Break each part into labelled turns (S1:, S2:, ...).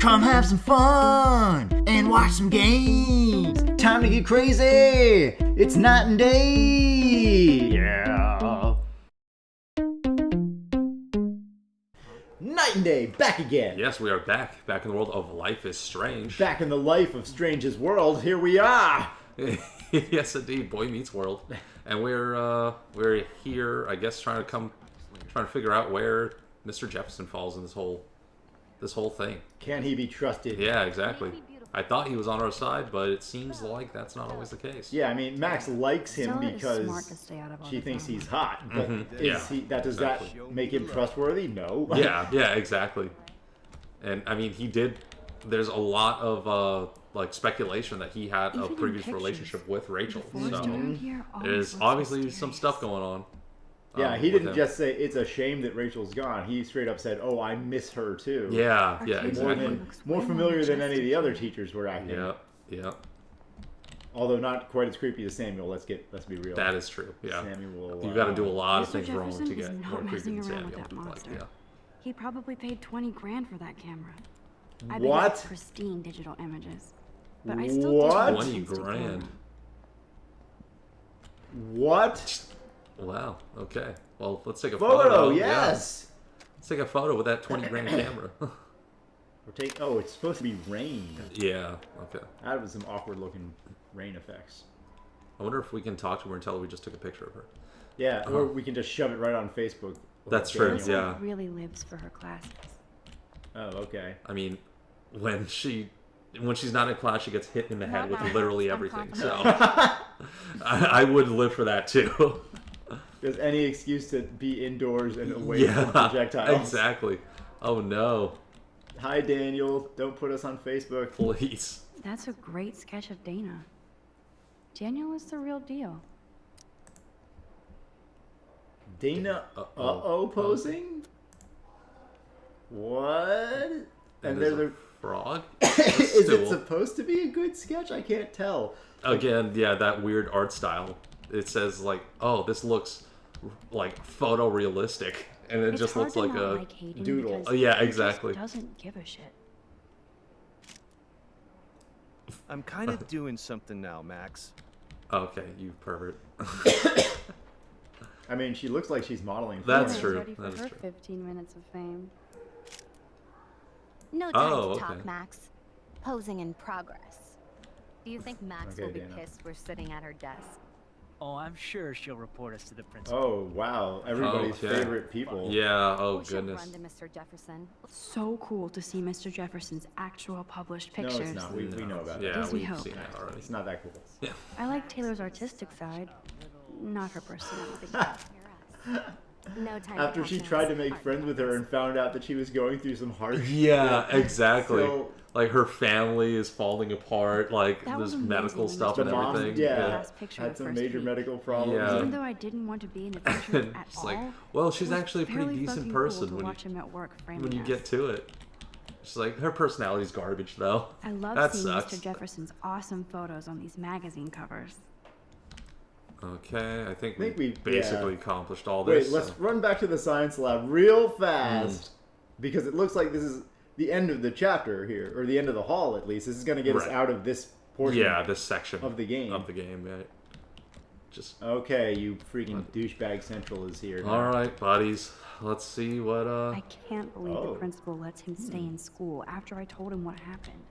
S1: Come have some fun and watch some games. Time to get crazy. It's night and day. Yeah. Night and day, back again.
S2: Yes, we are back. Back in the world of Life is Strange.
S1: Back in the life of Strange's world. Here we are.
S2: Yes, indeed. Boy Meets World. And we're here, I guess, trying to figure out where Mr. Jefferson falls in this whole thing.
S1: Can he be trusted?
S2: Yeah, exactly. I thought he was on our side, but it seems like that's not always the case.
S1: Yeah, I mean, Max likes him because she thinks he's hot. But does that make him trustworthy? No.
S2: Yeah, exactly. And I mean, there's a lot of like speculation that he had a previous relationship with Rachel. So there's obviously some stuff going on.
S1: Yeah, he didn't just say it's a shame that Rachel's gone. He straight up said, "Oh, I miss her too."
S2: Yeah, exactly.
S1: More familiar than any of the other teachers were acting.
S2: Yeah.
S1: Although not quite as creepy as Samuel. Let's be real.
S2: That is true. Yeah.
S1: Samuel.
S2: You've got to do a lot of things
S3: Jefferson
S2: wrong to get more creepy than
S3: messing around
S2: Samuel.
S3: with that monster.
S2: Yeah.
S3: He probably paid 20 grand for that camera. I bet
S1: What?
S3: it's pristine digital images. But I still
S1: What?
S2: 20 grand.
S1: What?
S2: Wow. Okay. Well, let's take a
S1: Photo.
S2: photo.
S1: Yes.
S2: Yeah. Let's take a photo with that 20 grand camera.
S1: Oh, it's supposed to be rain.
S2: Yeah. Okay.
S1: That was some awkward looking rain effects.
S2: I wonder if we can talk to her and tell her we just took a picture of her.
S1: Yeah, or we can just shove it right on Facebook.
S2: That's true.
S3: Looks
S2: Yeah.
S3: like really lives for her classes.
S1: Oh, okay.
S2: I mean, when she's not in class, she gets hit in the head with literally everything. So I would live for that too.
S1: There's any excuse to be indoors and away from projectiles.
S2: Exactly. Oh no.
S1: Hi, Daniel. Don't put us on Facebook.
S2: Please.
S3: That's a great sketch of Dana. Daniel is the real deal.
S1: Dana posing? What?
S2: And there's a frog?
S1: Is it supposed to be a good sketch? I can't tell.
S2: Again, yeah, that weird art style. It says like, oh, this looks like photorealistic. And it just looks like a
S1: doodle.
S2: Oh, yeah, exactly.
S3: He doesn't give a shit.
S4: I'm kind of doing something now, Max.
S2: Okay, you pervert.
S1: I mean, she looks like she's modeling.
S2: That's
S3: Dana's
S2: true.
S3: Ready for
S2: That is
S3: her
S2: true.
S3: 15 minutes of fame.
S5: No time
S2: Oh,
S5: to talk,
S2: okay.
S5: Max. Posing in progress. Do you think Max
S1: Okay,
S5: will be
S1: Dana.
S5: pissed we're sitting at her desk?
S6: Oh, I'm sure she'll report us to the principal.
S1: Oh, wow. Everybody's
S2: Okay.
S1: favorite people.
S2: Yeah, oh
S5: Or she'll
S2: goodness.
S5: run to Mr. Jefferson.
S3: So cool to see Mr. Jefferson's actual published
S1: No,
S3: pictures.
S1: it's not. We know about
S2: Yeah,
S1: that.
S3: Gives me
S2: we've
S3: hope.
S2: seen that already.
S1: It's not that cool.
S2: Yeah.
S3: I like Taylor's artistic side, not her personality.
S5: No time
S1: After
S5: to
S1: she
S5: talk
S1: tried to
S5: Max.
S1: make friends with her and found out that she was going through some hard
S2: Yeah, exactly.
S1: So-
S2: Like her family is falling apart. Like
S3: That was
S2: there's medical
S3: amazing.
S2: stuff
S1: The
S2: and
S1: mom,
S2: everything.
S1: yeah,
S3: Last picture
S1: had
S3: of
S1: some
S3: first
S1: major
S3: week.
S1: medical problems.
S2: Yeah.
S3: Even though I didn't want to be in adventure
S2: And
S3: at
S2: it's
S3: all,
S2: like, well, she's
S3: it was
S2: actually a pretty
S3: fairly
S2: decent
S3: fucking
S2: person
S3: cool to
S2: when
S3: watch
S2: you,
S3: him at work framing
S2: when you
S3: us.
S2: get to it. She's like, her personality's garbage though.
S3: I love
S2: That
S3: seeing
S2: sucks.
S3: Mr. Jefferson's awesome photos on these magazine covers.
S2: Okay, I think
S1: I think
S2: we
S1: we-
S2: basically
S1: yeah.
S2: accomplished all
S1: Wait,
S2: this.
S1: let's
S2: so-
S1: run back to the science lab real fast because it looks like this is the end of the chapter here, or the end of the hall at least. This is going to get us
S2: Right.
S1: out of this portion.
S2: Yeah, this section
S1: of the game.
S2: yeah. Just
S1: Okay, you freaking douchebag central is here. now.
S2: all right, buddies. Let's see what.
S3: I can't believe
S1: Oh.
S3: the principal lets him stay in school after I told him what happened.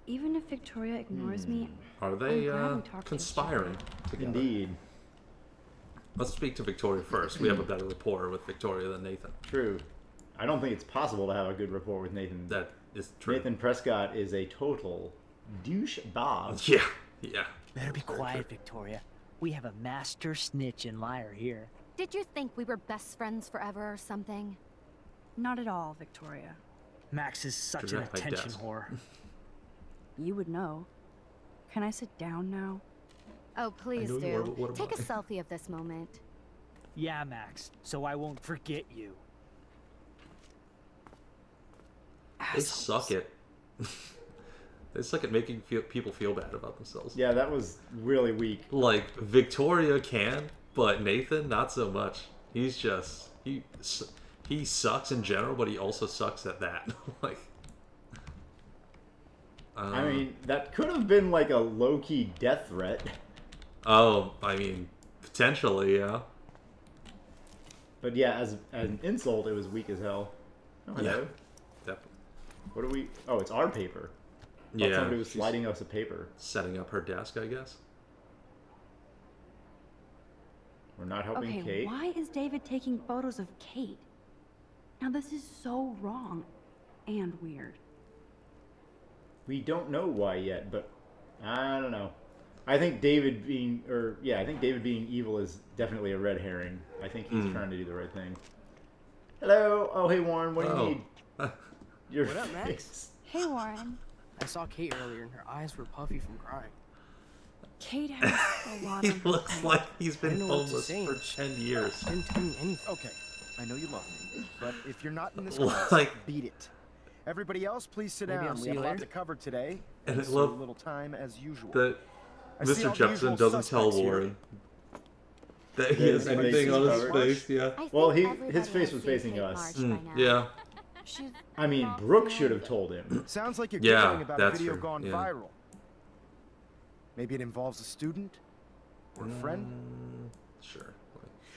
S3: Even if Victoria ignores me,
S2: Are they
S3: I'm glad we talked to each other.
S2: conspiring together?
S1: Indeed,
S2: Let's speak to Victoria first. We have a better rapport with Victoria than Nathan.
S1: true. I don't think it's possible to have a good rapport with Nathan.
S2: That is true.
S1: Nathan Prescott is a total douchebag.
S2: Yeah.
S6: Better be quiet, Victoria. We have a master snitch and liar here.
S5: Did you think we were best friends forever or something?
S3: not at all, Victoria.
S6: Max is such
S2: Turn
S6: an
S2: off my
S6: attention
S2: desk.
S6: whore.
S3: You would know. Can I sit down now?
S5: Oh, please
S2: know you are, but
S5: do.
S2: what am
S5: Take a
S2: I?
S5: selfie of this moment.
S6: Yeah, Max, so I won't forget you.
S2: They suck at. They suck at making people feel bad about themselves.
S1: Yeah, that was really weak.
S2: Like Victoria can, but Nathan not so much. He's just he he sucks in general, but he also sucks at that. Like,
S1: I mean, that could have been like a low-key death threat.
S2: oh, I mean, potentially, yeah.
S1: But yeah, as an insult, it was weak as hell. Oh, hello.
S2: Yeah, definitely.
S1: What are we... Oh, it's our paper. I thought
S2: Yeah,
S1: somebody was
S2: she's
S1: sliding us a paper.
S2: setting up her desk, I guess.
S1: We're not helping
S3: Okay,
S1: Kate.
S3: why is David taking photos of Kate? Now this is so wrong and weird.
S1: We don't know why yet, but I don't know. I think David being... I think David being evil is definitely a red herring. I think he's trying to do the right thing. Hello! Oh, hey, Warren, what do you need? Your
S6: What up, Max?
S1: face.
S3: Hey, Warren.
S6: I saw Kate earlier and her eyes were puffy from crying.
S3: Kate has a lot
S2: He
S3: of...
S2: looks like he's
S6: I
S2: been
S6: don't know what to
S2: homeless
S6: say.
S2: for 10 years.
S6: Didn't tell me anything.
S4: Okay, I know you love me, but if you're not in this
S2: Like-
S4: class, beat it. Everybody else, please sit
S6: Maybe
S4: down.
S6: I'll
S4: We
S6: see
S4: have a
S6: you
S4: lot
S6: later.
S4: to cover today.
S2: And I
S4: so
S2: love
S4: little time as usual.
S2: That
S4: I see all
S2: Mr.
S4: the
S2: Jefferson
S4: usual
S2: doesn't tell
S4: suspects here.
S2: Warren that he has
S1: His face
S2: anything
S1: is
S2: on his
S1: covered.
S2: face, yeah.
S5: I think
S1: Well,
S5: everybody
S1: his face
S5: has
S1: was
S5: seen
S1: facing
S5: Kate
S1: us.
S5: Marsh by now.
S2: Yeah.
S5: She's
S1: I mean,
S5: not
S1: Brooke
S5: familiar.
S1: should have told him.
S4: Sounds like you're
S2: Yeah,
S4: giggling about a
S2: that's
S4: video
S2: true,
S4: gone
S2: yeah.
S4: viral. Maybe it involves a student or a friend.
S2: Sure.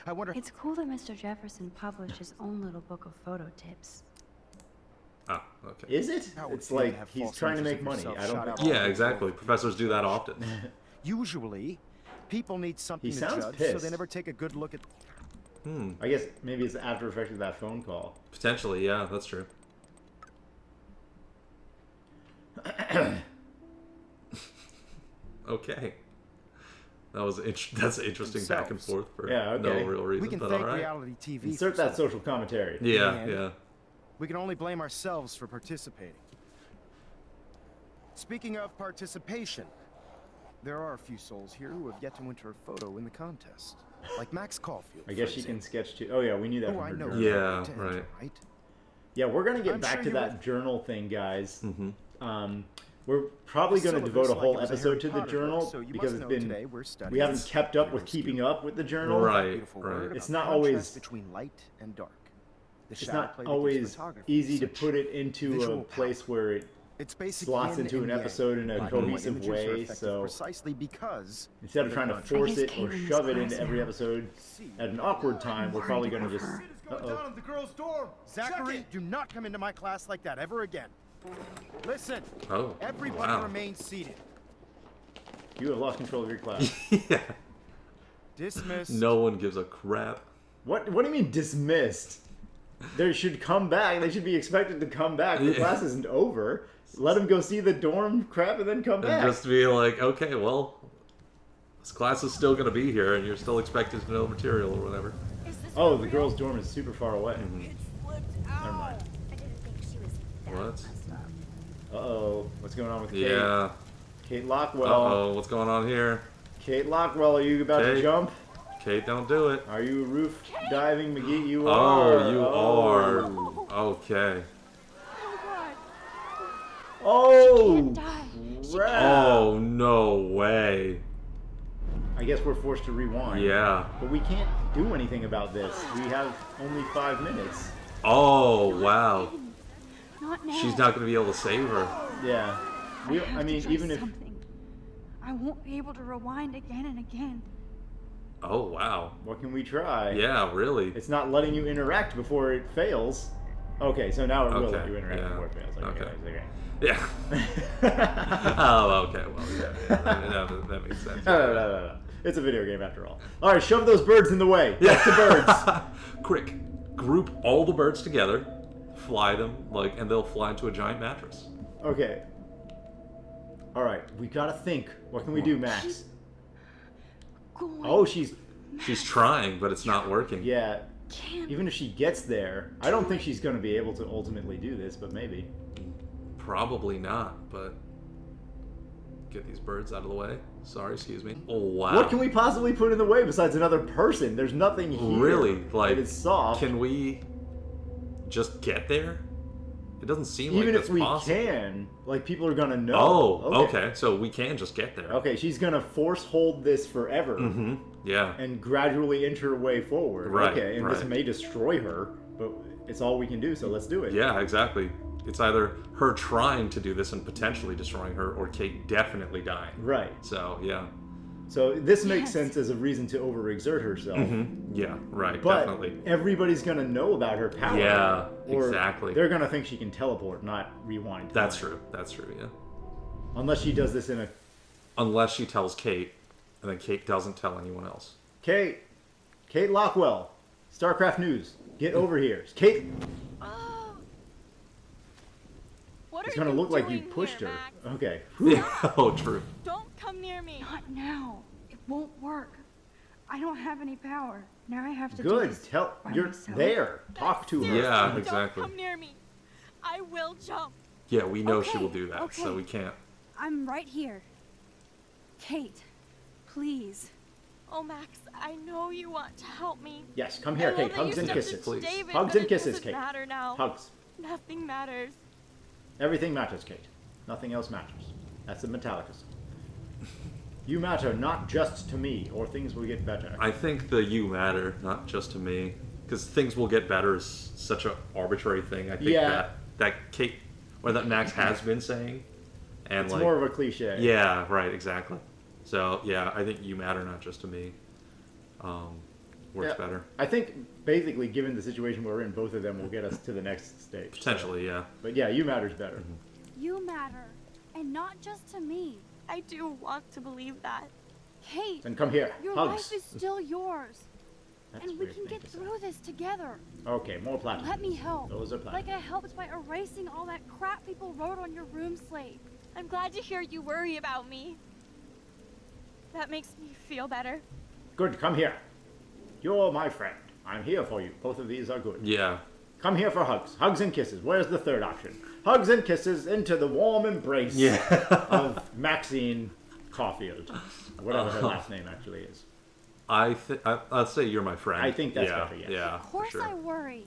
S4: I wonder.
S3: It's cool that Mr. Jefferson published his own little book of photo tips.
S2: Ah, okay.
S1: Is it?
S4: How would
S1: It's
S4: feel to
S1: like
S4: have
S1: he's
S4: false
S1: trying to
S4: images
S1: make
S4: of
S1: money.
S4: yourself
S1: I don't
S4: shot
S1: think...
S4: out
S2: Yeah,
S4: all
S2: exactly.
S4: over.
S2: Professors do that often.
S4: Usually, people need something
S1: He
S4: to
S1: sounds
S4: judge, so
S1: pissed.
S4: they never take a good look at.
S1: I guess maybe it's the after effect of that phone call.
S2: Potentially, yeah, that's true. Okay. That's interesting back and forth for
S1: Yeah, okay.
S2: no real reason,
S4: We can
S2: but
S4: thank
S2: alright.
S4: reality TV.
S1: Insert
S4: for
S1: that
S4: something.
S1: social commentary.
S2: Yeah,
S4: And-
S2: yeah.
S4: We can only blame ourselves for participating. Speaking of participation, there are a few souls here who have yet to enter a photo in the contest, like Max Caulfield.
S1: I guess
S4: for
S1: she can
S4: example.
S1: sketch too. Oh yeah, we knew that
S4: Oh,
S1: from
S4: I
S1: her
S4: know.
S1: journal.
S2: Yeah,
S4: you're right to enter,
S2: right.
S4: right?
S1: Yeah, we're gonna get
S4: I'm
S1: back
S4: sure
S1: to
S4: you
S1: that
S4: will.
S1: journal thing, guys.
S2: Mm-hmm.
S1: We're probably going to
S4: Syllabus,
S1: devote a
S4: like
S1: whole
S4: it was a
S1: episode
S4: Harry
S1: to the
S4: Potter
S1: journal
S4: book, so you
S1: because
S4: must
S1: it's
S4: know
S1: been
S4: today we're studying
S1: we haven't kept up with
S4: Heroes
S1: keeping
S4: Guild.
S1: up with the journal.
S2: Right,
S4: Beautiful
S2: right.
S4: word
S1: It's
S4: about
S1: not
S4: contrast
S1: always-
S4: between light and dark. The
S1: It's
S4: shadow
S1: not
S4: play begins
S1: always
S4: photography,
S1: easy to
S4: such
S1: put it into a
S4: visual
S1: place
S4: power.
S1: where it
S4: It's basic
S1: slots
S4: yin
S1: into
S4: and
S1: an
S4: yang.
S1: episode in a
S4: Black and white
S1: cohesive
S4: images are
S1: way,
S4: effective
S1: so
S4: precisely because
S1: instead of trying to
S4: contrast.
S1: force
S3: guess
S1: it or
S3: Caitlin is
S1: shove it
S3: close
S1: into every
S3: now.
S1: episode at an awkward time, we're probably going to just...
S3: her.
S1: Uh-oh.
S4: the girls' dorm. Zachary, do not come into my class like that ever again. Listen,
S2: Oh,
S4: everybody
S2: wow.
S4: remain seated.
S1: You have lost control of your class.
S2: Yeah.
S4: Dismiss.
S2: No one gives a crap.
S1: What do you mean dismissed? They should come back. They should be expected to come back. The
S2: Yeah.
S1: class isn't over. Let them go see the dorm crap and then come
S2: And
S1: back.
S2: just be like, okay, well, this class is still going to be here, and you're still expected to know material or whatever.
S1: Oh, the girls' dorm is super far away.
S2: Mm-hmm.
S1: Never mind.
S5: I didn't think she was that
S2: What?
S5: messed up.
S1: Uh-oh. What's going on with Kate?
S2: Yeah.
S1: Kate Lockwell.
S2: Uh-oh, what's going on here?
S1: Kate Lockwell, are you about to
S2: Kate.
S1: jump?
S2: Kate, don't do it.
S1: Are you roof diving, McGee? You are.
S2: Oh, you are. Okay.
S1: Oh!
S3: Die.
S1: Crap.
S2: Oh, no way.
S1: I guess we're forced to rewind.
S2: Yeah.
S1: But we can't do anything about this. We have only 5 minutes.
S2: Oh, wow.
S3: Not now.
S2: She's not going to be able to save her.
S1: Yeah.
S3: I have
S1: I
S3: to
S1: mean,
S3: try
S1: even if...
S3: something. I won't be able to rewind again and again.
S2: Oh, wow.
S1: What can we try?
S2: Yeah, really.
S1: It's not letting you interact before it fails. Okay, so now it will let
S2: Okay,
S1: you interact
S2: yeah.
S1: before it fails. Okay.
S2: Yeah. Oh, okay. Well, yeah, that makes sense.
S1: No. It's a video game after all. All right, shove those birds in the way. That's the birds.
S2: Quick, group all the birds together, fly them, and they'll fly into a giant mattress.
S1: Okay. All right, we gotta think. What can we do, Max?
S3: Going.
S1: Oh, she's...
S2: She's trying, but it's not working.
S1: Yeah.
S3: Can't.
S1: Even if she gets there, I don't think she's gonna be able to ultimately do this, but maybe.
S2: Probably not, but get these birds out of the way. Sorry, excuse me. Oh, wow.
S1: What can we possibly put in the way besides another person? There's nothing here.
S2: Really?
S1: It is soft.
S2: Can we just get there? It doesn't seem like
S1: Even
S2: that's
S1: if we
S2: possible.
S1: can, people are gonna know.
S2: Oh, okay. So we can just get there.
S1: Okay, she's gonna force hold this forever
S2: Mm-hmm. Yeah.
S1: and gradually inch her way forward.
S2: Right,
S1: Okay, and this
S2: right.
S1: may destroy her, but it's all we can do, so let's do it.
S2: Yeah, exactly. It's either her trying to do this and potentially destroying her, or Kate definitely dying.
S1: Right.
S2: So, yeah.
S1: So this makes sense as a reason to overexert herself.
S2: Yeah, right,
S1: But
S2: definitely.
S1: everybody's going to know about her power.
S2: Yeah,
S1: or
S2: exactly.
S1: They're going to think she can teleport, not rewind time.
S2: That's true, yeah.
S1: Unless she does this in a...
S2: Unless she tells Kate, and then Kate doesn't tell anyone else.
S1: Kate Lockwell, StarCraft News, get over here. Kate...
S5: What
S1: It's
S5: are
S1: going to
S5: you
S1: look like you
S5: doing
S1: pushed
S5: here,
S1: her.
S5: Max?
S1: Okay.
S2: Yeah, oh, true.
S5: Don't come near me.
S3: Not now. It won't work. I don't have any power. Now I have to do
S1: Good.
S3: this
S1: Tell...
S3: by
S1: You're
S3: myself.
S1: there. Talk to her.
S2: Yeah,
S5: Don't
S2: exactly.
S5: come near me. I will jump.
S2: Yeah, we know she
S3: Okay,
S2: will do that, so
S3: okay.
S2: we can't.
S3: I'm right here. Kate, please.
S5: Oh, Max, I know you want to help me.
S1: Yes, come here,
S5: I love
S1: Kate.
S5: that
S1: Hugs
S5: you
S1: and
S5: stepped
S1: kisses.
S5: to
S2: Please.
S5: David,
S1: Hugs
S5: but
S1: and kisses,
S5: it doesn't
S1: Kate.
S5: matter now.
S1: Hugs.
S5: Nothing matters.
S1: Everything matters, Kate. Nothing else matters. That's the Metallica song. You matter not just to me, or things will get better.
S2: I think the you matter, not just to me. Because things will get better is such an arbitrary thing. I think
S1: Yeah.
S2: that Kate, or that Max has been saying. And
S1: It's
S2: like,
S1: more of a cliche.
S2: yeah, right, exactly. So, yeah, I think you matter, not just to me. Works
S1: Yeah.
S2: better.
S1: I think, basically, given the situation we're in, both of them will get us to the next stage.
S2: Potentially, yeah.
S1: But yeah, you matter's better.
S3: You matter. And not just to me.
S5: I do want to believe that.
S3: Kate,
S1: Then come here.
S3: your
S1: Hugs.
S3: life is still yours.
S1: That's
S3: And we
S1: weird
S3: can
S1: thing
S3: get
S1: to say.
S3: through this together.
S1: Okay, more platinum.
S3: Let me help.
S1: Those are platinum.
S3: Like I helped by erasing all that crap people wrote on your room slate.
S5: I'm glad to hear you worry about me. That makes me feel better.
S1: Good, come here. You're my friend. I'm here for you. Both of these are good.
S2: Yeah.
S1: Come here for hugs. Hugs and kisses. Where's the third option? Hugs and kisses into the warm embrace
S2: Yeah.
S1: of Maxine Caulfield. Whatever her last name actually is.
S2: I'll say you're my friend.
S1: I think that's
S2: yeah,
S1: better, yes.
S2: Yeah,
S3: Of course
S2: for sure.
S3: I worry.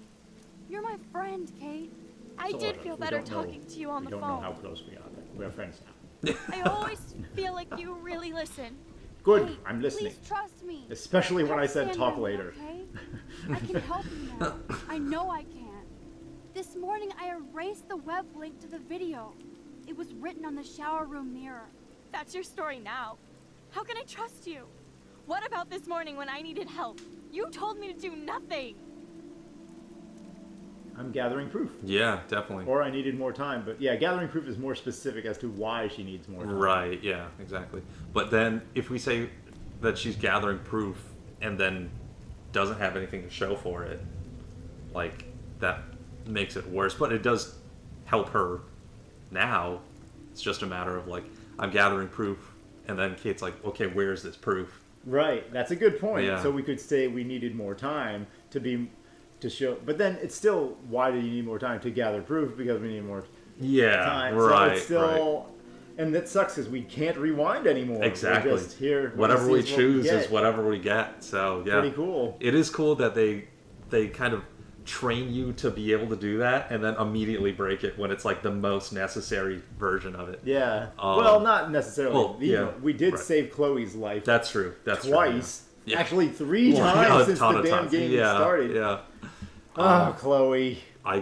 S3: You're my friend, Kate.
S5: I
S1: Sort
S5: did
S1: of.
S5: feel
S1: We
S5: better
S1: don't know-
S5: talking to you on
S1: we
S5: the
S1: don't
S5: phone.
S1: know how close we are, but we're friends now.
S5: I always feel like you really listen.
S1: Good,
S3: Kate,
S1: I'm listening.
S3: Please trust me.
S1: Especially when I
S3: Don't
S1: said
S3: stand
S1: talk
S3: by me,
S1: later.
S3: Okay? I can help you now. I know I can. This morning I erased the web link to the video. It was written on the shower room mirror.
S5: That's your story now. How can I trust you? What about this morning when I needed help? You told me to do nothing.
S1: I'm gathering proof.
S2: Yeah, definitely.
S1: Or I needed more time, but yeah, gathering proof is more specific as to why she needs more time.
S2: Right, yeah, exactly. But then if we say that she's gathering proof and then doesn't have anything to show for it, like, that makes it worse. But it does help her now. It's just a matter of, like, I'm gathering proof, and then Kate's like, okay, where's this proof?
S1: Right, that's a good point.
S2: Yeah.
S1: So we could say we needed more time to show, but then it's still, why do you need more time to gather proof? Because we need more
S2: Yeah,
S1: time.
S2: right,
S1: So it's still, and that sucks because we can't rewind anymore.
S2: Exactly.
S1: We're just here.
S2: Whatever we
S1: this is what
S2: choose
S1: get.
S2: is whatever we get. So yeah,
S1: Pretty cool.
S2: It is cool that they kind of train you to be able to do that, and then immediately break it when it's like the most necessary version of it.
S1: Yeah. Well, not necessarily.
S2: well,
S1: You
S2: yeah,
S1: know, we did
S2: right.
S1: save Chloe's life.
S2: That's true. That's
S1: twice.
S2: True, yeah.
S1: Actually, 3
S2: Well,
S1: times
S2: a
S1: since
S2: ton
S1: the
S2: of
S1: damn
S2: times.
S1: game
S2: Yeah,
S1: started.
S2: Yeah.
S1: Oh, Chloe.
S2: I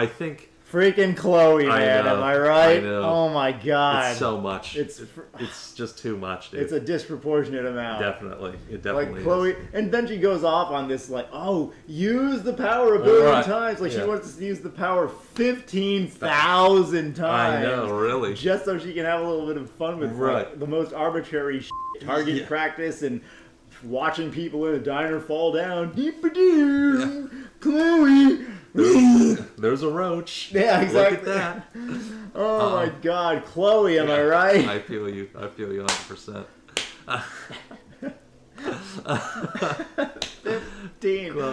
S2: think
S1: Freaking Chloe,
S2: I
S1: man.
S2: know,
S1: Am I right?
S2: I know.
S1: Oh my god.
S2: it's so much.
S1: It's
S2: It's just too much, dude.
S1: it's a disproportionate amount.
S2: Definitely. It definitely
S1: Like Chloe,
S2: is.
S1: and then she goes off on this like, oh, use the power a billion
S2: Right.
S1: times. Like she
S2: Yeah.
S1: wants us to use the power 15,000 times.
S2: I know, really.
S1: Just so she can have a little bit of fun with
S2: Right.
S1: like, the most arbitrary target
S2: Yeah.
S1: practice and watching people in a diner fall down. Deep-a-doo, Chloe.
S2: There's a roach.
S1: Yeah, exactly.
S2: Look at that.
S1: Oh my God, Chloe, am I right?
S2: I feel you. I feel you 100%.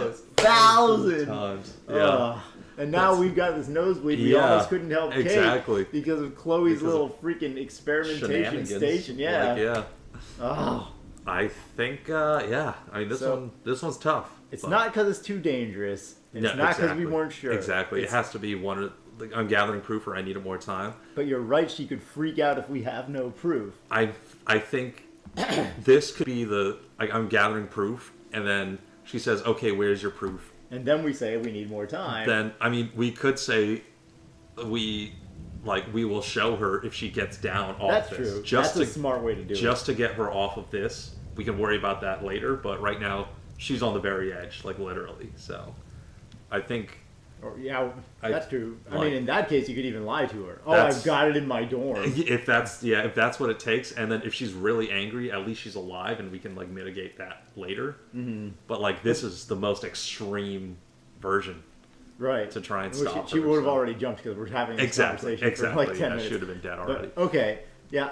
S1: 15,000
S2: times. Yeah.
S1: And now
S2: That's-
S1: we've got this nosebleed. We
S2: Yeah,
S1: almost couldn't help Kate
S2: exactly.
S1: because of Chloe's
S2: Because
S1: little freaking experimentation
S2: Shenanigans.
S1: station. Yeah.
S2: Like, yeah.
S1: Oh,
S2: I think, yeah. I mean, this one's tough.
S1: it's
S2: but-
S1: not because it's too dangerous. It's
S2: No,
S1: not because
S2: exactly.
S1: we weren't sure.
S2: Exactly.
S1: It's-
S2: It has to be one of. Like, I'm gathering proof, or I needed more time.
S1: But you're right. She could freak out if we have no proof.
S2: I think this could be the. I'm gathering proof, and then she says, "Okay, where's your proof?"
S1: and then we say we need more time.
S2: Then, I mean, we could say we will show her if she gets down off
S1: That's
S2: this.
S1: true.
S2: Just
S1: That's a smart way to do it.
S2: Just to get her off of this. We can worry about that later, but right now, she's on the very edge, like literally. So, I think...
S1: Or, that's true. I
S2: like,
S1: mean, in that case, you could even lie to her. Oh,
S2: That's-
S1: I've got it in my dorm.
S2: If that's what it takes, and then if she's really angry, at least she's alive, and we can like mitigate that later. Mm-hmm. But like this is the most extreme version,
S1: Right.
S2: To try and
S1: Well,
S2: stop
S1: she
S2: her,
S1: would have
S2: so.
S1: already jumped because we're having this conversation for like 10
S2: Yeah,
S1: minutes.
S2: should have been dead already.
S1: But, okay, yeah.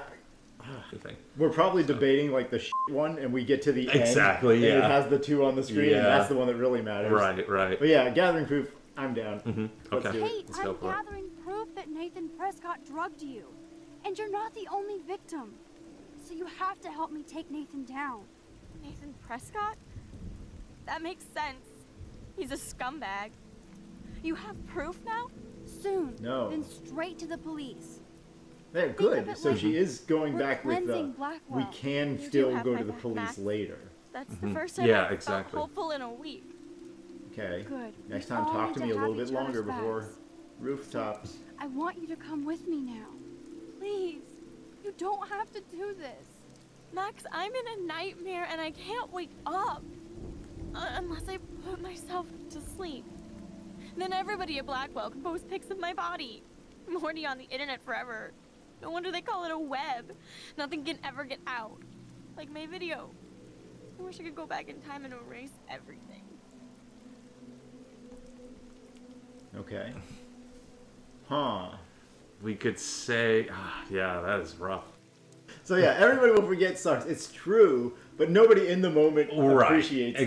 S2: I think.
S1: We're probably debating like the one, and we get to the end.
S2: Exactly,
S1: and
S2: yeah.
S1: it has the 2 on the screen,
S2: Yeah.
S1: and that's the one that really matters.
S2: Right.
S1: But yeah, gathering proof. I'm down.
S2: Mm-hmm.
S1: Let's
S2: Okay.
S1: do it.
S3: Hey,
S2: Let's go
S3: I'm
S2: for it.
S3: gathering proof that Nathan Prescott drugged you. And you're not the only victim. So you have to help me take Nathan down.
S5: Nathan Prescott? That makes sense. He's a scumbag. You have proof now?
S3: Soon.
S1: No.
S3: Then straight to the police.
S1: They're
S3: of
S1: good.
S3: it
S1: So
S3: like
S1: she is going
S3: we're
S1: back with
S3: cleansing
S1: we
S3: Blackwell.
S1: can
S5: You do
S1: still
S5: have
S1: go
S5: my
S1: to the
S5: back,
S1: police
S5: Max.
S1: later.
S5: That's the first time
S2: Yeah,
S5: I've
S2: exactly.
S5: felt hopeful in a week.
S1: Okay.
S3: Good.
S1: Next
S3: We
S1: time,
S3: all
S1: talk
S3: need
S1: to me a
S3: have
S1: little bit
S3: each
S1: longer
S3: other's
S1: before
S3: backs.
S1: rooftops.
S3: I want you to come with me now. Please. You don't have to do this.
S5: Max, I'm in a nightmare and I can't wake up. Unless I put myself to sleep. Then everybody at Blackwell can post pics of my body. I'm already on the internet forever. No wonder they call it a web. Nothing can ever get out. Like my video. I wish I could go back in time and erase everything.
S1: Okay. Huh.
S2: We could say, yeah, that is rough.
S1: So yeah, everybody will forget sucks. It's true, but nobody in the moment appreciates that.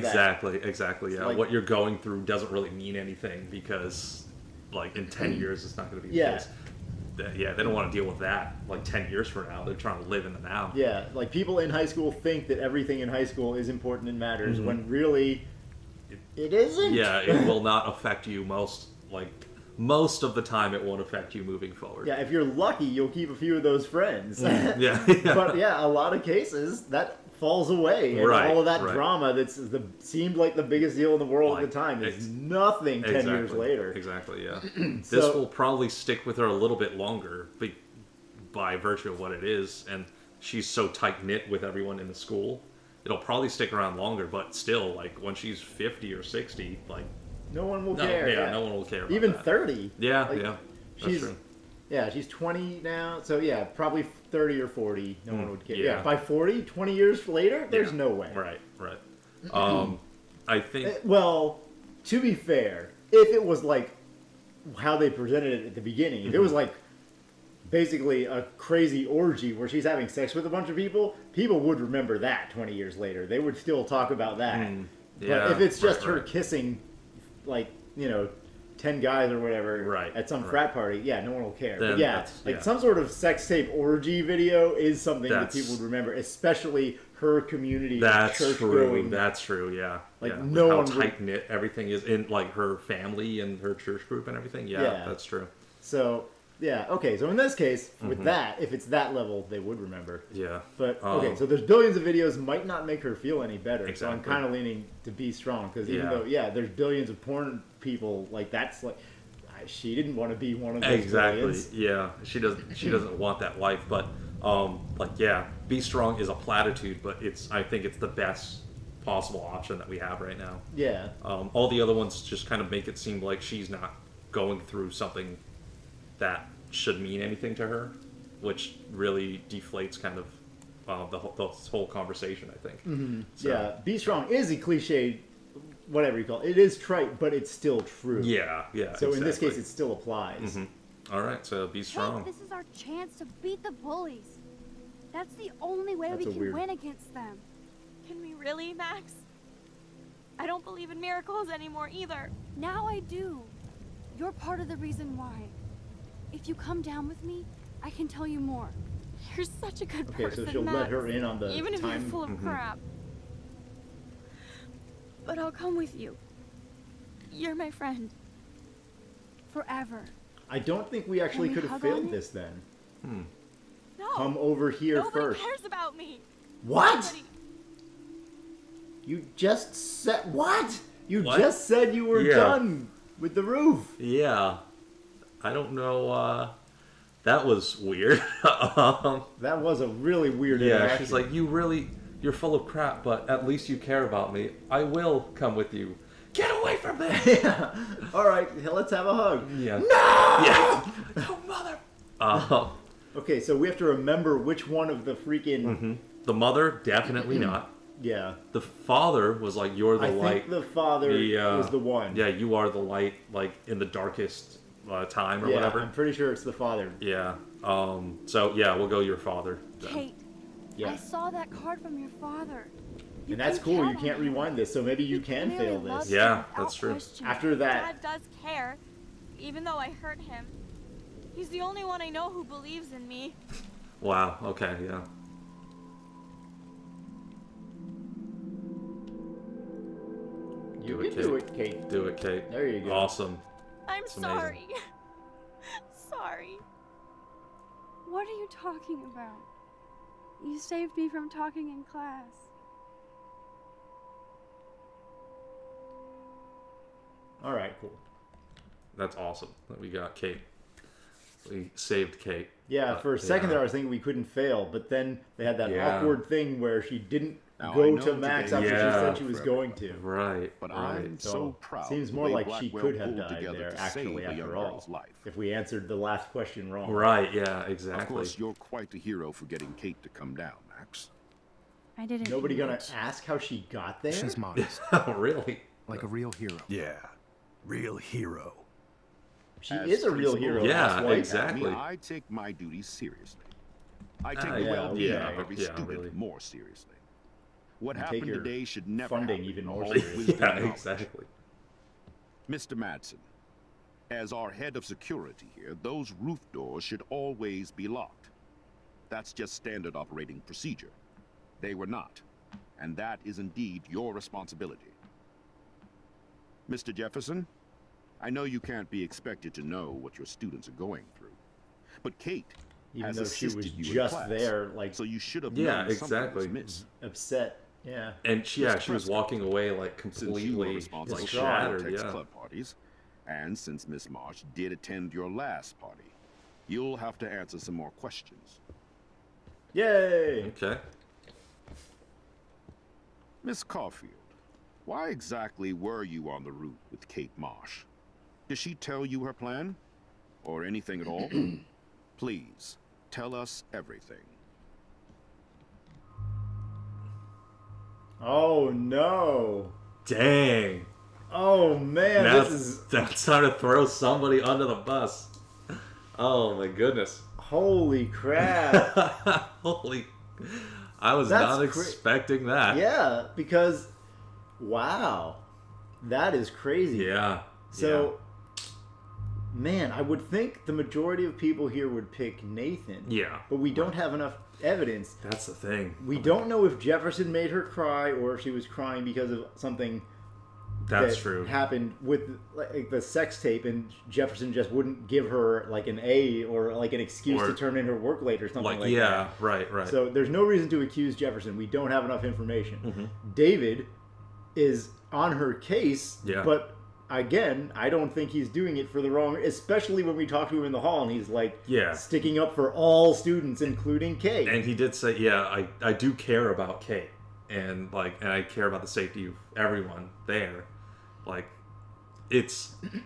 S2: Exactly. Yeah,
S1: Like-
S2: what you're going through doesn't really mean anything because, like, in 10 years, it's not going to be the
S1: Yeah.
S2: case. Yeah, they don't want to deal with that. Like 10 years from now, they're trying to live in the now.
S1: Yeah, like people in high school think that everything in high school is important and matters when really it isn't.
S2: Yeah, it will not affect you most of the time. It won't affect you moving forward.
S1: Yeah, if you're lucky, you'll keep a few of those friends.
S2: Yeah.
S1: But yeah, a lot of cases that falls away, and
S2: Right,
S1: all of that
S2: right.
S1: drama seemed like the biggest deal in the world at
S2: Like,
S1: the time is
S2: ex-
S1: nothing 10 years later.
S2: Exactly, yeah. This
S1: So-
S2: will probably stick with her a little bit longer by virtue of what it is, and she's so tight-knit with everyone in the school. It'll probably stick around longer, but still, like, when she's 50 or 60, like,
S1: No one will
S2: no,
S1: care.
S2: yeah, no one will care about
S1: Even
S2: that.
S1: 30.
S2: Yeah,
S1: Like,
S2: yeah, that's
S1: she's
S2: true.
S1: Yeah, she's 20 now, so yeah, probably 30 or 40. No one would care.
S2: yeah.
S1: Yeah, by 40, 20 years later, there's
S2: Yeah,
S1: no way.
S2: Right. I think...
S1: Well, to be fair, if it was like how they presented it at the beginning, if it was like basically a crazy orgy where she's having sex with a bunch of people, people would remember that 20 years later. They would still talk about that.
S2: yeah,
S1: But if it's just her
S2: right.
S1: kissing, like, 10 guys or whatever
S2: Right,
S1: at some
S2: right.
S1: frat party, yeah, no one will care.
S2: Then
S1: But yeah,
S2: that's-
S1: like
S2: yeah.
S1: some sort of sex tape orgy video is something that
S2: That's-
S1: people would remember, especially her community.
S2: That's
S1: church
S2: true.
S1: going.
S2: That's true. Yeah.
S1: Like,
S2: yeah.
S1: no
S2: How
S1: one would-
S2: tight knit everything is in like her family and her church group and everything. Yeah,
S1: Yeah.
S2: that's true.
S1: So, yeah, okay, so in this case, with that, if it's that level, they would remember.
S2: Yeah.
S1: But, okay, so there's billions of videos, might not make her feel any better. So I'm
S2: Exactly.
S1: kind of leaning to be strong, because even
S2: Yeah.
S1: though, there's billions of porn people, like, that's like, she didn't want to be one of those
S2: Exactly.
S1: billions.
S2: Yeah. She doesn't want that life, but be strong is a platitude, but I think it's the best possible option that we have right now.
S1: Yeah.
S2: All the other ones just kind of make it seem like she's not going through something that should mean anything to her, which really deflates kind of the whole conversation, I think. So,
S1: Yeah, be strong is a cliche, whatever you call it. It is trite, but it's still true.
S2: Yeah.
S1: So in this
S2: exactly.
S1: case, it still applies.
S2: All right, so be
S3: Hey,
S2: strong.
S3: this is our chance to beat the bullies. That's the only way
S1: That's
S3: we
S1: a
S3: can
S1: weird-
S3: win against them.
S5: Can we really, Max? I don't believe in miracles anymore either.
S3: Now I do. You're part of the reason why. If you come down with me, I can tell you more.
S5: You're such a good
S1: Okay,
S5: person,
S1: so she'll
S5: Max.
S1: let her in on the
S5: Even if
S1: time.
S5: you're full of crap. But I'll come with you. You're my friend.
S3: Forever.
S1: I don't think we actually
S3: we
S1: could have
S3: hug
S1: failed
S3: on it?
S1: this then.
S5: No.
S1: Come over here
S5: Nobody
S1: first.
S5: cares about me.
S1: What?
S5: Nobody.
S1: You just said what? You
S2: What?
S1: just said you were done with the roof.
S2: Yeah. I don't know. That was weird.
S1: That was a really weird interaction.
S2: She's like, you're full of crap, but at least you care about me. I will come with you. Get away from me!
S1: Yeah. All right, let's have a hug.
S2: Yeah.
S1: No!
S2: Yeah. No, mother!
S1: Okay, so we have to remember which one of the freaking...
S2: The mother, definitely not.
S1: Yeah.
S2: The father was like, you're the light.
S1: I think the father was the one.
S2: Yeah, you are the light, like, in the darkest time or whatever.
S1: I'm pretty sure it's the father.
S2: Yeah. So, yeah, we'll go your father. Then.
S3: Kate,
S1: Yeah.
S3: I saw that card from your father. You
S1: And that's
S3: can
S1: cool, you
S3: count on
S1: can't
S3: him.
S1: rewind this, so maybe you
S3: He
S1: can
S3: clearly
S1: fail
S3: loves
S1: this.
S3: you
S2: Yeah,
S3: without
S2: that's true.
S3: question.
S1: After
S5: Dad
S1: that...
S5: does care, even though I hurt him. He's the only one I know who believes in me.
S2: Wow, okay, yeah.
S1: You
S2: Do
S1: can
S2: it,
S1: do
S2: Kate.
S1: it, Kate.
S2: Do it, Kate.
S1: There you go.
S2: Awesome.
S5: I'm
S2: amazing.
S5: sorry. Sorry.
S3: What are you talking about? You saved me from talking in class.
S1: All right, cool.
S2: That's awesome that we got Kate. We saved Kate.
S1: Yeah, for a second there I was thinking we couldn't fail, but then they had that
S2: Yeah.
S1: awkward thing where she didn't
S4: Now, I
S1: go
S4: know
S1: to Max
S4: today
S1: after
S2: is
S1: she said
S4: tough
S1: she was
S4: for
S1: going to.
S2: Right,
S4: But
S2: right.
S4: I'm so proud.
S1: Seems
S4: the
S1: more
S4: way
S1: like she
S4: Blackwell
S1: could have
S4: pulled
S1: died
S4: together
S1: there,
S4: to save
S1: actually,
S4: the
S1: after
S4: young
S1: all.
S4: girl's life.
S1: If we answered the last question wrong.
S2: Right, yeah,
S4: Of
S2: exactly.
S4: course, you're quite a hero for getting Kate to come down, Max.
S3: I didn't.
S1: Nobody
S3: do
S1: gonna
S3: it.
S1: ask how she got there?
S4: She's modest,
S2: Really?
S4: like a real hero.
S7: Yeah, real hero.
S1: She
S4: As
S1: is a real
S4: principal,
S1: hero.
S2: Yeah,
S1: that's why.
S2: exactly.
S4: I take my duties seriously. I take
S2: Ah,
S4: the
S2: yeah,
S4: well-being
S2: yeah,
S4: of every
S2: yeah,
S4: student
S2: really.
S4: more seriously. What
S1: You take
S4: happened
S1: your
S4: today should never
S1: funding
S4: happen.
S1: even more
S4: All
S1: seriously.
S4: wisdom
S2: Yeah,
S4: and knowledge.
S2: exactly.
S4: Mr. Madsen, as our head of security here, those roof doors should always be locked. That's just standard operating procedure. They were not, and that is indeed your responsibility. Mr. Jefferson, I know you can't be expected to know what your students are going through, but Kate
S1: Even
S4: has
S1: though she was
S4: assisted you in
S1: just
S4: class,
S1: there, like,
S4: so you should have
S2: Yeah,
S4: known something was
S2: exactly.
S4: miss.
S1: upset. Yeah.
S2: And she was walking away like
S4: Since you were
S2: completely
S4: responsible
S2: like
S4: for
S2: shattered.
S4: Architects
S2: Yeah.
S4: Club parties, and since Miss Marsh did attend your last party, you'll have to answer some more questions.
S1: Yay!
S2: Okay.
S4: Miss Caulfield, why exactly were you on the route with Kate Marsh? Did she tell you her plan? Or anything at all? Please, tell us everything.
S1: Oh no!
S2: Dang.
S1: Oh man,
S2: Now
S1: this is
S2: that's time to throw somebody under the bus. Oh my goodness.
S1: holy crap!
S2: Holy. I was
S1: That's
S2: not expecting that.
S1: Yeah, because wow, that is crazy.
S2: Yeah.
S1: So, man, I would think the majority of people here would pick Nathan.
S2: Yeah.
S1: But we don't have enough evidence.
S2: That's the thing.
S1: We don't know if Jefferson made her cry or if she was crying because of something
S2: That's
S1: that
S2: true.
S1: happened with like the sex tape, and Jefferson just wouldn't give her like an A or like an excuse
S2: Or-
S1: to turn in her work late or something like that.
S2: yeah, right.
S1: So there's no reason to accuse Jefferson. We don't have enough information.
S2: Mm-hmm.
S1: David is on her case,
S2: Yeah.
S1: but again, I don't think he's doing it for the wrong. Especially when we talk to him in the hall, and he's like, sticking up for all students, including Kate.
S2: And he did say, yeah, I do care about Kate, and I care about the safety of everyone there. Like,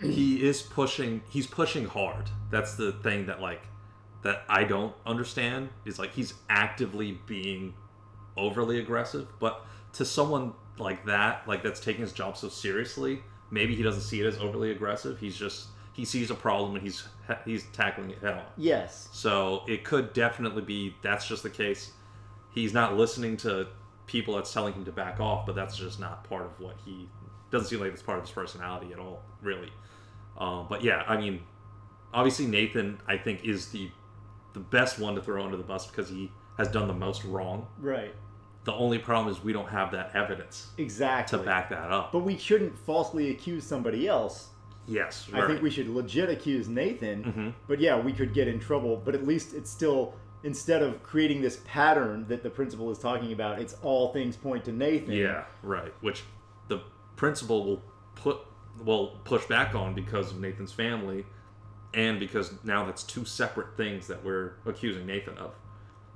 S2: he's pushing hard. That's the thing that I don't understand, is like he's actively being overly aggressive, but to someone like that, like that's taking his job so seriously, maybe he doesn't see it as overly aggressive. He sees a problem and he's tackling it head on.
S1: Yes.
S2: So it could definitely be that's just the case. He's not listening to people that's telling him to back off, but that's just not part of what he doesn't seem like it's part of his personality at all, really. But yeah, I mean, obviously Nathan, I think, is the best one to throw under the bus because he has done the most wrong.
S1: Right.
S2: The only problem is we don't have that evidence
S1: Exactly.
S2: to back that up.
S1: But we shouldn't falsely accuse somebody else.
S2: Yes,
S1: I think we should legit accuse Nathan.
S2: Mm-hmm.
S1: But yeah, we could get in trouble. But at least it's still, instead of creating this pattern that the principal is talking about, it's all things point to Nathan.
S2: Yeah, right. Which the principal will push back on because of Nathan's family, and because now that's two separate things that we're accusing Nathan of.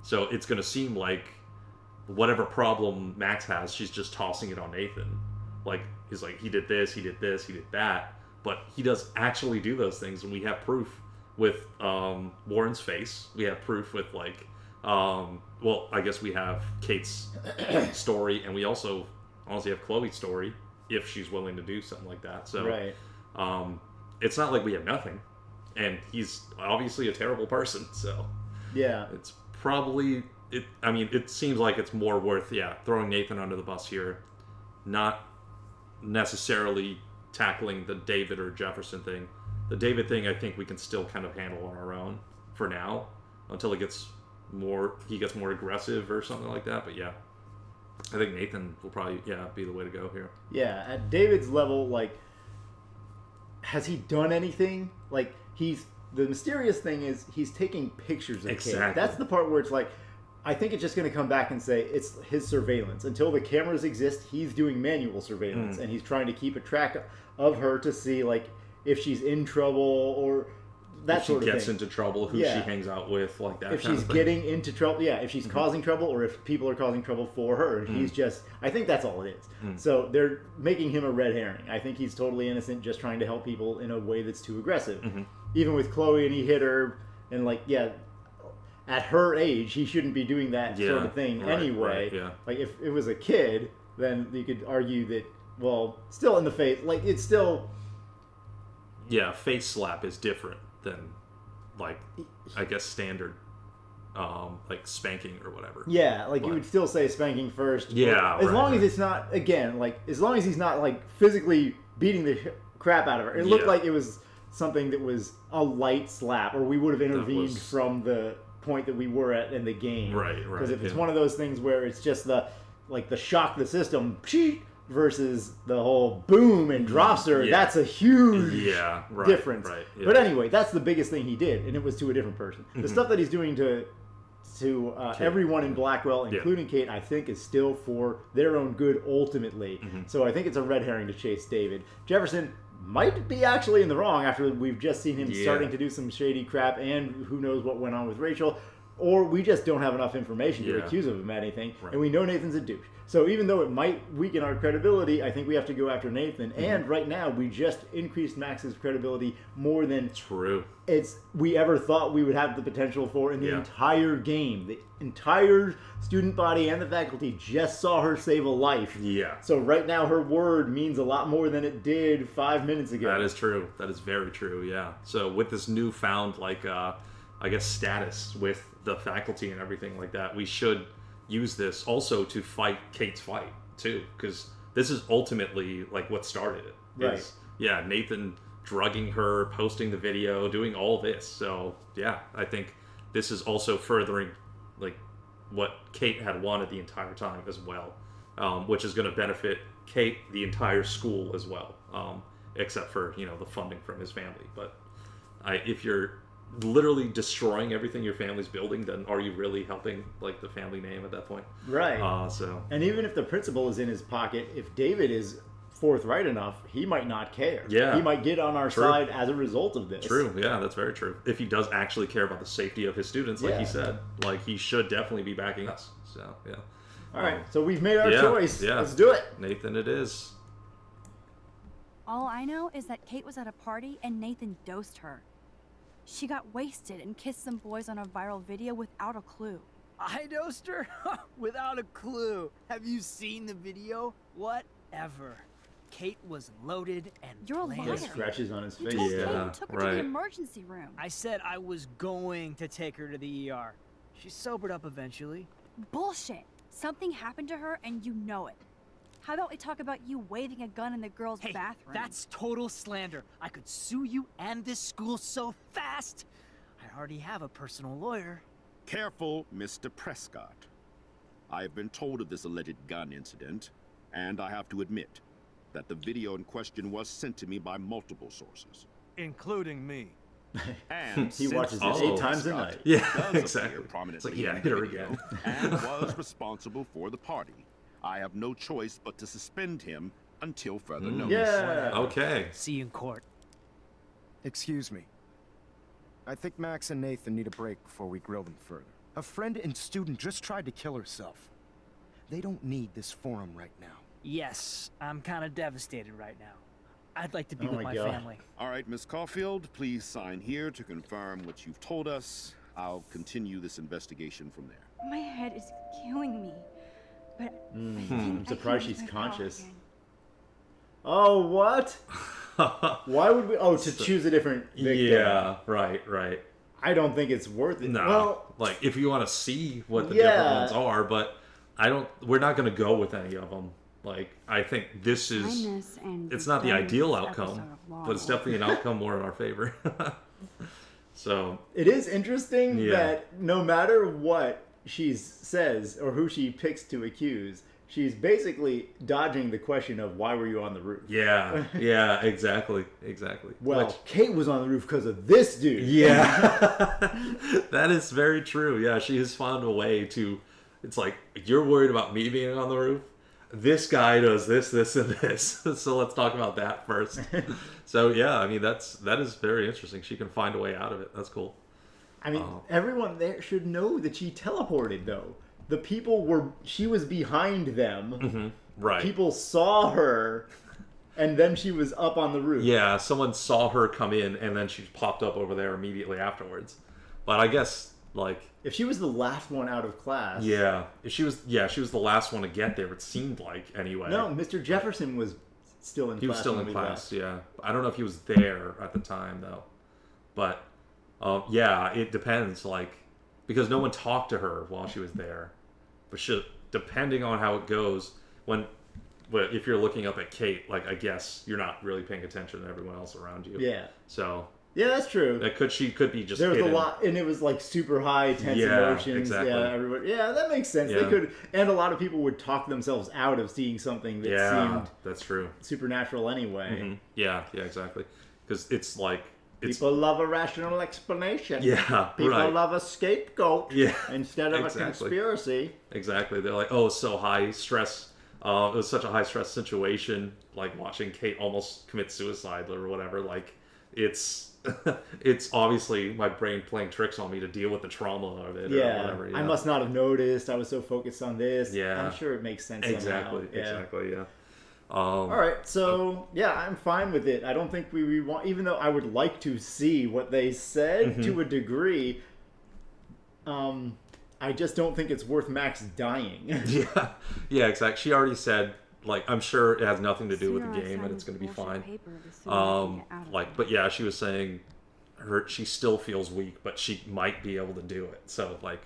S2: So it's going to seem like whatever problem Max has, she's just tossing it on Nathan. Like, he's like, he did this, he did this, he did that. But he does actually do those things, and we have proof with Warren's face. We have proof with, like, I guess we have Kate's story, and we also honestly have Chloe's story, if she's willing to do something like that. So,
S1: right.
S2: It's not like we have nothing. And he's obviously a terrible person, so...
S1: Yeah.
S2: It's probably... it seems like it's more worth, throwing Nathan under the bus here. Not necessarily tackling the David or Jefferson thing. The David thing, I think we can still kind of handle on our own for now, until he gets more aggressive or something like that. But yeah, I think Nathan will probably be the way to go here.
S1: Yeah, at David's level, like, has he done anything? Like, the mysterious thing is he's taking pictures of Kate. That's the part where it's like, I think it's just going to come back and say it's his surveillance. Until the cameras exist, he's doing manual surveillance, and he's trying to keep a track of her to see, like, if she's in trouble or that sort of thing. If she gets
S2: into trouble, who she hangs out with, like that.
S1: If she's getting into trouble, if she's causing trouble, or if people are causing trouble for her. He's just, I think that's all it is. So they're making him a red herring. I think he's totally innocent, just trying to help people in a way that's too aggressive. Even with Chloe, and he hit her, and like, at her age, he shouldn't be doing that sort of thing anyway. Like, if it was a kid, then you could argue that, well, still in the face, like, it's still...
S2: Yeah, face slap is different than, like, I guess standard, like, spanking or whatever.
S1: Yeah, like, you would still say spanking first.
S2: Yeah,
S1: as long as it's not, again, like, as long as he's not, like, physically beating the crap out of her. It looked like it was something that was a light slap, or we would have intervened from the point that we were at in the game.
S2: Right.
S1: Because if it's one of those things where it's just the shock the system versus the whole boom and drops her, that's a huge difference. But anyway, that's the biggest thing he did, and it was to a different person. The stuff that he's doing to everyone in Blackwell, including Kate, I think is still for their own good ultimately. So I think it's a red herring to chase David. Jefferson might be actually in the wrong after we've just seen him starting to do some shady crap, and who knows what went on with Rachel, or we just don't have enough information to accuse him of anything, and we know Nathan's a douche. So even though it might weaken our credibility, I think we have to go after Nathan, and right now we just increased Max's credibility more than we ever thought we would have the potential for in the entire game. The entire student body and the faculty just saw her save a life. So right now her word means a lot more than it did 5 minutes ago.
S2: That is true. That is very true, So with this newfound, like, I guess, status with the faculty and everything like that, we should use this also to fight Kate's fight, too. Because this is ultimately, like, what started it. Nathan drugging her, posting the video, doing all this. So, I think this is also furthering, like, what Kate had wanted the entire time as well, which is going to benefit Kate, the entire school as well, except for, the funding from his family. But if you're literally destroying everything your family's building, then are you really helping, like, the family name at that point? And even if the principal is in his pocket, if David is forthright enough, he might not care. He might get on our side as a result of this. That's very true. If he does actually care about the safety of his students, like he said, like, he should definitely be backing us. So
S1: all right, so we've made our choice. Let's do it.
S2: Nathan it is.
S3: All I know is that Kate was at a party and Nathan dosed her. She got wasted and kissed some boys on a viral video without a clue.
S6: I dosed her? Without a clue. Have you seen the video? Whatever. Kate was loaded and
S3: You're a liar.
S1: Scratches on his face.
S3: You told Kate you took her to the emergency room.
S6: I said I was going to take her to the ER. She sobered up eventually.
S3: Bullshit. Something happened to her and you know it. How about we talk about you waving a gun in the girls' bathroom?
S6: That's total slander. I could sue you and this school so fast. I already have a personal lawyer.
S4: Careful, Mr. Prescott. I have been told of this alleged gun incident, and I have to admit that the video in question was sent to me by multiple sources.
S7: Including me.
S4: And
S1: he watches it 8 times a night.
S2: Exactly.
S4: Prominently
S2: it's like, hit her again.
S4: And was responsible for the party. I have no choice but to suspend him until further notice.
S1: Yeah.
S2: Okay.
S6: See you in court.
S8: Excuse me. I think Max and Nathan need a break before we grill them further. A friend and student just tried to kill herself. They don't need this forum right now.
S6: Yes, I'm kind of devastated right now. I'd like to be
S1: Oh
S6: with
S1: my
S6: my
S1: God.
S6: family.
S4: All right, Miss Caulfield, please sign here to confirm what you've told us. I'll continue this investigation from there.
S3: My head is killing me. But I think
S1: I'm
S3: I
S1: surprised
S3: can
S1: she's
S3: use my power
S1: conscious.
S3: again.
S1: Oh, what? Why would we? Oh, to choose a different victim.
S2: Yeah, right.
S1: I don't think it's worth it.
S2: No,
S1: Well,
S2: like if you want to see what the
S1: Yeah.
S2: different ones are, but we're not going to go with any of them. Like, I think this is,
S3: Kindness and
S2: it's not the
S3: done
S2: ideal
S3: this episode
S2: outcome,
S3: of Law.
S2: but it's definitely an outcome more in our favor. So,
S1: it is interesting
S2: Yeah.
S1: that no matter what she says or who she picks to accuse, she's basically dodging the question of why were you on the roof?
S2: yeah, exactly.
S1: Well,
S2: Which,
S1: Kate was on the roof because of this dude.
S2: yeah, that is very true. Yeah, she has found a way to, it's like, you're worried about me being on the roof? This guy does this, and this. So let's talk about that first. So yeah, I mean, that is very interesting. She can find a way out of it. That's cool.
S1: I mean, everyone there should know that she teleported, though. The people she was behind them.
S2: Right.
S1: People saw her, and then she was up on the roof.
S2: Yeah, someone saw her come in, and then she popped up over there immediately afterwards. But I guess, like,
S1: If she was the last one out of class.
S2: yeah, she was the last one to get there. It seemed like anyway.
S1: No, Mr. Jefferson was still in class.
S2: He was still
S1: when
S2: in
S1: we
S2: class.
S1: left.
S2: Yeah, I don't know if he was there at the time though. But yeah, it depends. Like, because no one talked to her while she was there. But depending on how it goes, if you're looking up at Kate, like, I guess you're not really paying attention to everyone else around you.
S1: Yeah.
S2: So
S1: Yeah, that's true.
S2: she could be just
S1: There was
S2: hidden.
S1: a lot, and it was like super high, tense
S2: Yeah,
S1: emotions.
S2: exactly.
S1: Yeah, everybody. Yeah, that makes sense. They
S2: Yeah.
S1: could, and a lot of people would talk themselves out of seeing something that
S2: Yeah,
S1: seemed
S2: that's true.
S1: supernatural anyway.
S2: Mhm. Yeah, exactly. Because it's like
S1: People love a rational explanation.
S2: Yeah,
S1: People
S2: right.
S1: love a scapegoat.
S2: Yeah,
S1: instead of
S2: exactly.
S1: a conspiracy.
S2: Exactly. They're like, oh, it's so high stress. It was such a high stress situation, like watching Kate almost commit suicide or whatever. Like, it's it's obviously my brain playing tricks on me to deal with the trauma of it. Or
S1: Yeah,
S2: whatever,
S1: I must not have noticed. I was so focused on this.
S2: Yeah.
S1: I'm sure it makes sense.
S2: Exactly.
S1: Somehow. Yeah.
S2: Exactly. Yeah.
S1: All right, so yeah, I'm fine with it. I don't think we want, even though I would like to see what they said to a degree. I just don't think it's worth Max dying.
S2: Yeah. Exactly. She already said, like, I'm sure it has nothing to do with the game and it's going to be fine. But yeah, she was saying she still feels weak, but she might be able to do it. So, like,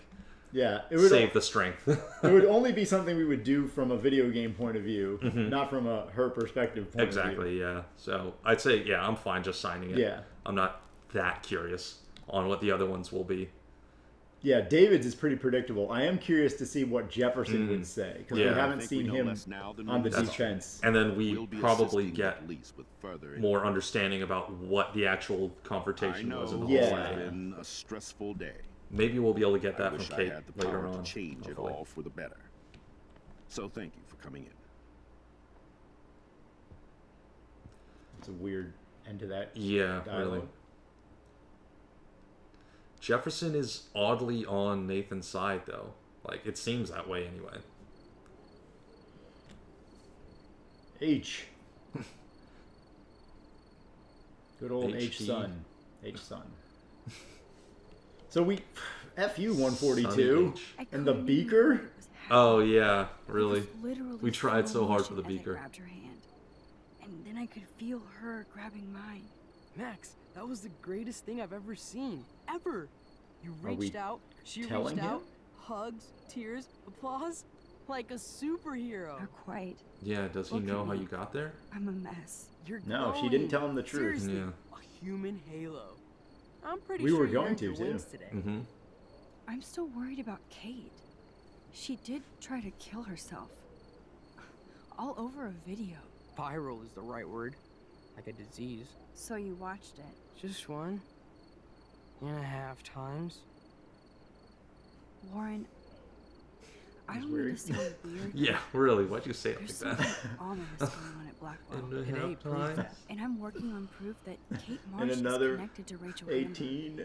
S1: Yeah, it would
S2: save the strength.
S1: It would only be something we would do from a video game point of view, not from her perspective point of view.
S2: Exactly, yeah. So I'd say, yeah, I'm fine just signing it.
S1: Yeah.
S2: I'm not that curious on what the other ones will be.
S1: Yeah, David's is pretty predictable. I am curious to see what Jefferson would say, because
S2: Yeah.
S1: we
S2: I
S1: haven't
S4: think we
S1: seen
S4: know
S1: him
S4: less now than
S1: on
S4: we
S1: the
S4: thought.
S1: defense.
S2: And then we
S4: We'll be
S2: probably
S4: assisting
S2: get
S4: the police with further
S2: more understanding about what the actual
S4: I
S2: confrontation
S4: know
S2: was in the
S1: Yeah.
S4: it's
S2: hallway.
S4: been a stressful day.
S2: Maybe we'll be able to get
S4: I
S2: that from
S4: wish I
S2: Kate
S4: had the
S2: later
S4: power
S2: on.
S4: to change it
S2: hopefully.
S4: all for the better. So thank you for coming in.
S1: It's a weird end to that.
S2: Yeah,
S1: dialogue.
S2: really. Jefferson is oddly on Nathan's side, though. Like, it seems that way anyway.
S1: H. Good old H
S2: HT.
S1: son. H son. So we, F you 142,
S2: Sonny H.
S3: I
S1: and the
S3: couldn't even
S1: beaker.
S3: believe it was
S2: Oh,
S3: happening.
S2: yeah,
S3: It
S2: really.
S3: was literally
S2: We tried
S3: slow
S2: so hard for the
S3: motion as I
S2: beaker.
S3: grabbed her hand, and then I could feel her grabbing mine.
S9: Max, that was the greatest thing I've ever seen. Ever. You
S1: Are we
S9: reached out, she
S1: telling
S9: reached
S1: him?
S9: out, hugs, tears, applause. Like a superhero.
S3: Not quite.
S2: Yeah, does he
S9: Look
S2: know
S9: at
S2: how
S9: me.
S2: you got there?
S3: I'm a mess.
S9: You're
S1: No, she didn't
S9: glowing.
S1: tell him the truth.
S9: Seriously,
S2: Yeah.
S9: a human halo. I'm pretty
S1: We
S9: sure
S1: were
S9: you
S1: going
S9: earned
S1: to,
S9: your
S1: too.
S9: wins today.
S2: Mm-hmm.
S3: I'm still worried about Kate. She did try to kill herself. All over a video.
S9: Viral is the right word. Like a disease.
S3: So you watched it.
S9: Just 1.5 times.
S3: Warren, I don't mean to sound weird.
S2: Yeah, really. Why'd you say it
S3: There's
S2: like that?
S3: something ominous going on at Blackwell.
S9: Today, please.
S3: And I'm working on proof that Kate Marsh
S1: And
S3: is
S1: another
S3: connected to Rachel
S1: 18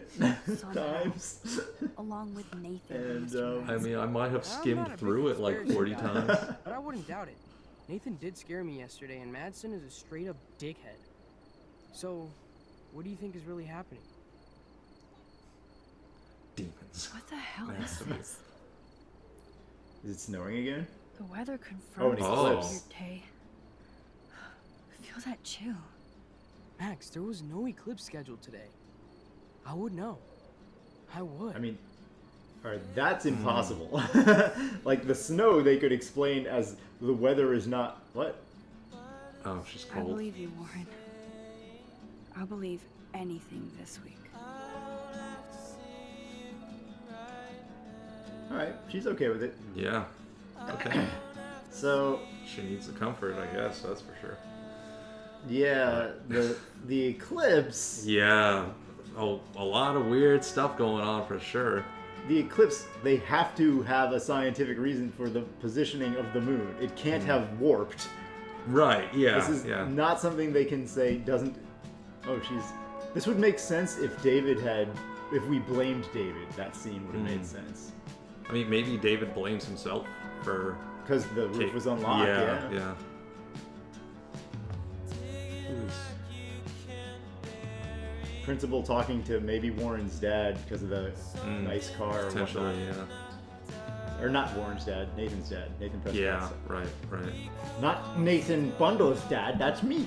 S1: times.
S3: along with Nathan
S1: And,
S3: Mr.
S2: I mean, I might have
S9: I'm not
S2: skimmed
S9: a big
S2: through it like
S9: conspiracy
S2: 40
S9: guy,
S2: times.
S9: But I wouldn't doubt it. Nathan did scare me yesterday, and Madsen is a straight-up dickhead. So, what do you think is really happening?
S2: Demons.
S3: What the hell is
S2: Masterpiece.
S3: this?
S1: Is it snowing again?
S3: The weather
S1: Oh,
S3: confirms
S1: an
S3: it's a
S2: eclipse.
S3: weird day. Feel that chill.
S9: Max, there was no eclipse scheduled today. I would know. I would.
S1: I mean, alright, that's impossible. Like, the snow they could explain as the weather is not... What?
S2: Oh, she's
S3: I
S2: cold.
S3: believe you, Warren. I'll believe anything this week.
S1: Alright, she's okay with it.
S2: Yeah. Okay.
S1: So,
S2: She needs the comfort, I guess. That's for sure.
S1: yeah, the eclipse...
S2: Yeah. Oh, a lot of weird stuff going on for sure.
S1: The eclipse, they have to have a scientific reason for the positioning of the moon. It can't have warped.
S2: Right. Yeah.
S1: This is
S2: yeah.
S1: not something they can say doesn't... Oh, she's... This would make sense if David had... If we blamed David, that scene would have made sense.
S2: I mean, maybe David blames himself for...
S1: Because the roof
S2: Kate.
S1: was unlocked, yeah.
S2: Yeah.
S1: Principal talking to maybe Warren's dad because of the nice car or
S2: Potentially,
S1: whatnot.
S2: yeah.
S1: Or not Warren's dad, Nathan's dad. Nathan Prescott's
S2: Yeah,
S1: dad.
S2: right.
S1: Not Nathan Bundle's dad, that's me.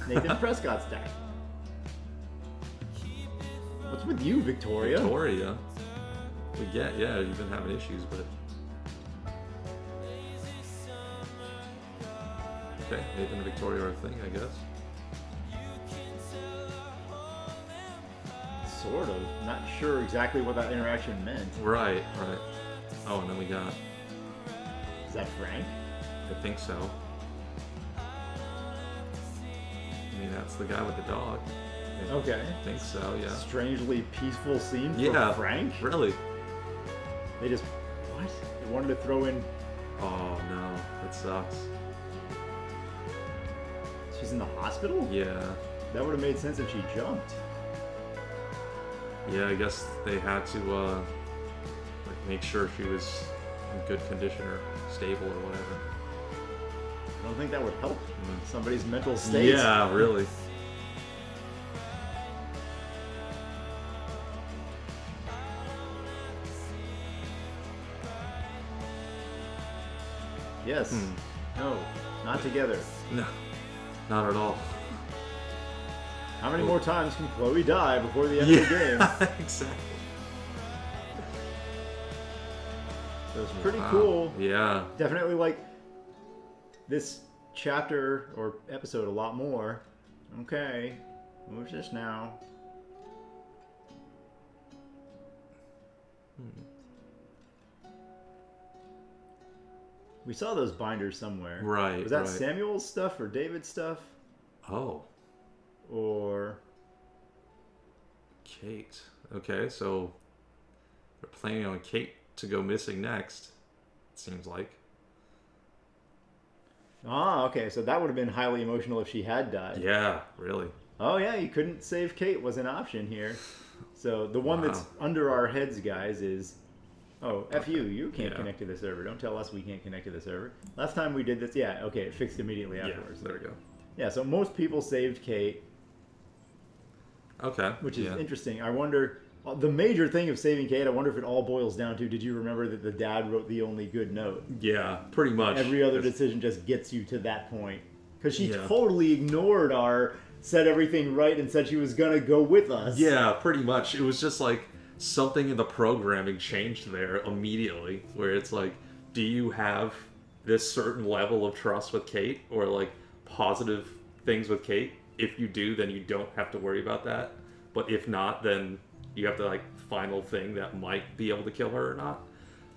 S1: Nathan Prescott's dad. What's with you, Victoria?
S2: Victoria. We get, yeah, you've been having issues, but... Okay, Nathan and Victoria are a thing, I guess.
S1: Sort of. Not sure exactly what that interaction meant.
S2: Right. Oh, and then we got...
S1: Is that Frank?
S2: I think so. I mean, that's the guy with the dog.
S1: Okay.
S2: I think so, yeah.
S1: Strangely peaceful scene for
S2: Yeah,
S1: Frank?
S2: really.
S1: They just... What? They wanted to throw in...
S2: Oh, no. That sucks.
S1: She's in the hospital?
S2: Yeah.
S1: That would have made sense if she jumped.
S2: Yeah, I guess they had to, like, make sure she was in good condition or stable or whatever.
S1: I don't think that would help somebody's mental state.
S2: Yeah, really.
S1: Yes. No. Not together.
S2: No, not at all.
S1: How many more times can Chloe die before the end of the game?
S2: Exactly.
S1: So it's pretty
S2: Wow.
S1: cool.
S2: Yeah.
S1: Definitely like this chapter or episode a lot more. Okay. What's this now? We saw those binders somewhere.
S2: Right.
S1: Was that
S2: right.
S1: Samuel's stuff or David's stuff?
S2: Oh,
S1: Or
S2: Kate. Okay, so they're planning on Kate to go missing next. It seems like.
S1: okay, so that would have been highly emotional if she had died.
S2: Yeah, really.
S1: Oh yeah, you couldn't save Kate was an option here. So the one that's under our heads, guys, is F you can't connect to the server. Don't tell us we can't connect to the server. Last time we did this, it fixed immediately afterwards.
S2: Yeah, there we go.
S1: Yeah, so most people saved Kate,
S2: Okay.
S1: which is interesting. I wonder, the major thing of saving Kate, I wonder if it all boils down to, did you remember that the dad wrote the only good note?
S2: Yeah, pretty much.
S1: Every other
S2: It's-
S1: decision just gets you to that point. Because she
S2: Yeah.
S1: totally ignored our, said everything right and said she was going to go with us.
S2: Yeah, pretty much. It was just like something in the programming changed there immediately, where it's like, do you have this certain level of trust with Kate, or like positive things with Kate? If you do, then you don't have to worry about that. But if not, then you have to like final thing that might be able to kill her or not.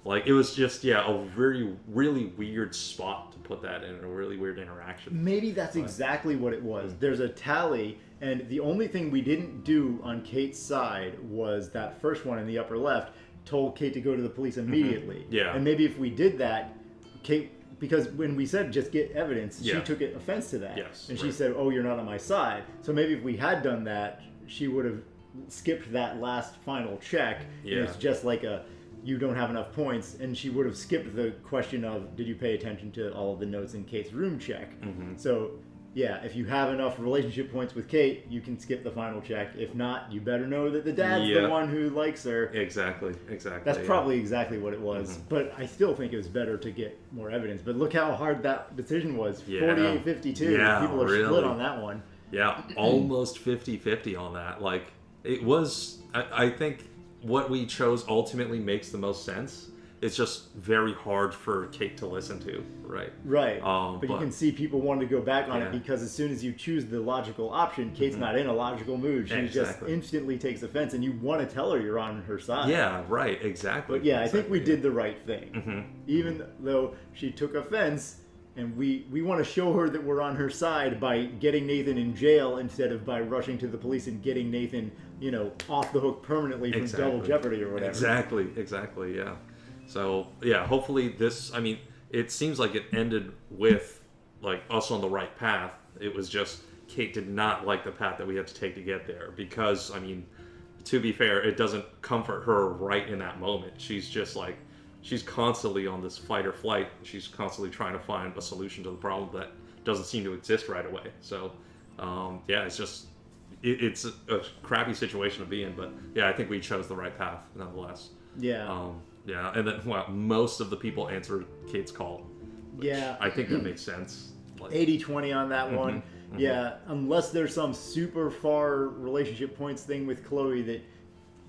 S2: Like, it was just, a very, really weird spot to put that in, a really weird interaction.
S1: Maybe that's exactly what it was. There's a tally, and the only thing we didn't do on Kate's side was that first one in the upper left. told Kate to go to the police immediately.
S2: Yeah.
S1: And maybe if we did that, Kate, because when we said just get evidence, she
S2: Yeah.
S1: took offense to that.
S2: Yes,
S1: And she
S2: right.
S1: said, oh, you're not on my side. So maybe if we had done that, she would have skipped that last final check.
S2: Yeah.
S1: And it's just like you don't have enough points. And she would have skipped the question of, did you pay attention to all of the notes in Kate's room check? So, yeah, if you have enough relationship points with Kate, you can skip the final check. If not, you better know that the dad's the one who likes her.
S2: Exactly.
S1: That's probably exactly what it was. But I still think it was better to get more evidence. But look how hard that decision was. 48-52.
S2: Yeah,
S1: People are
S2: really.
S1: split on that one.
S2: Yeah, almost 50-50 on that. Like, it was... I think what we chose ultimately makes the most sense. It's just very hard for Kate to listen to, right?
S1: Right. But you can see people wanting to go back on it because as soon as you choose the logical option, Kate's not in a logical mood. She just instantly takes offense, and you want to tell her you're on her side.
S2: Yeah, right, exactly.
S1: But yeah, I think we did the right thing. Even though she took offense, and we want to show her that we're on her side by getting Nathan in jail instead of by rushing to the police and getting Nathan, off the hook permanently from double jeopardy or whatever.
S2: Exactly, yeah. So, yeah, hopefully this, I mean, it seems like it ended with, like, us on the right path. It was just, Kate did not like the path that we had to take to get there. Because, I mean, to be fair, it doesn't comfort her right in that moment. She's just, like, she's constantly on this fight or flight. She's constantly trying to find a solution to the problem that doesn't seem to exist right away. So, yeah, it's just, it's a crappy situation to be in. But, yeah, I think we chose the right path, nonetheless.
S1: Yeah.
S2: Yeah, and then most of the people answered Kate's call.
S1: Yeah.
S2: I think that makes sense. Like,
S1: 80-20 on that one. Yeah, unless there's some super far relationship points thing with Chloe that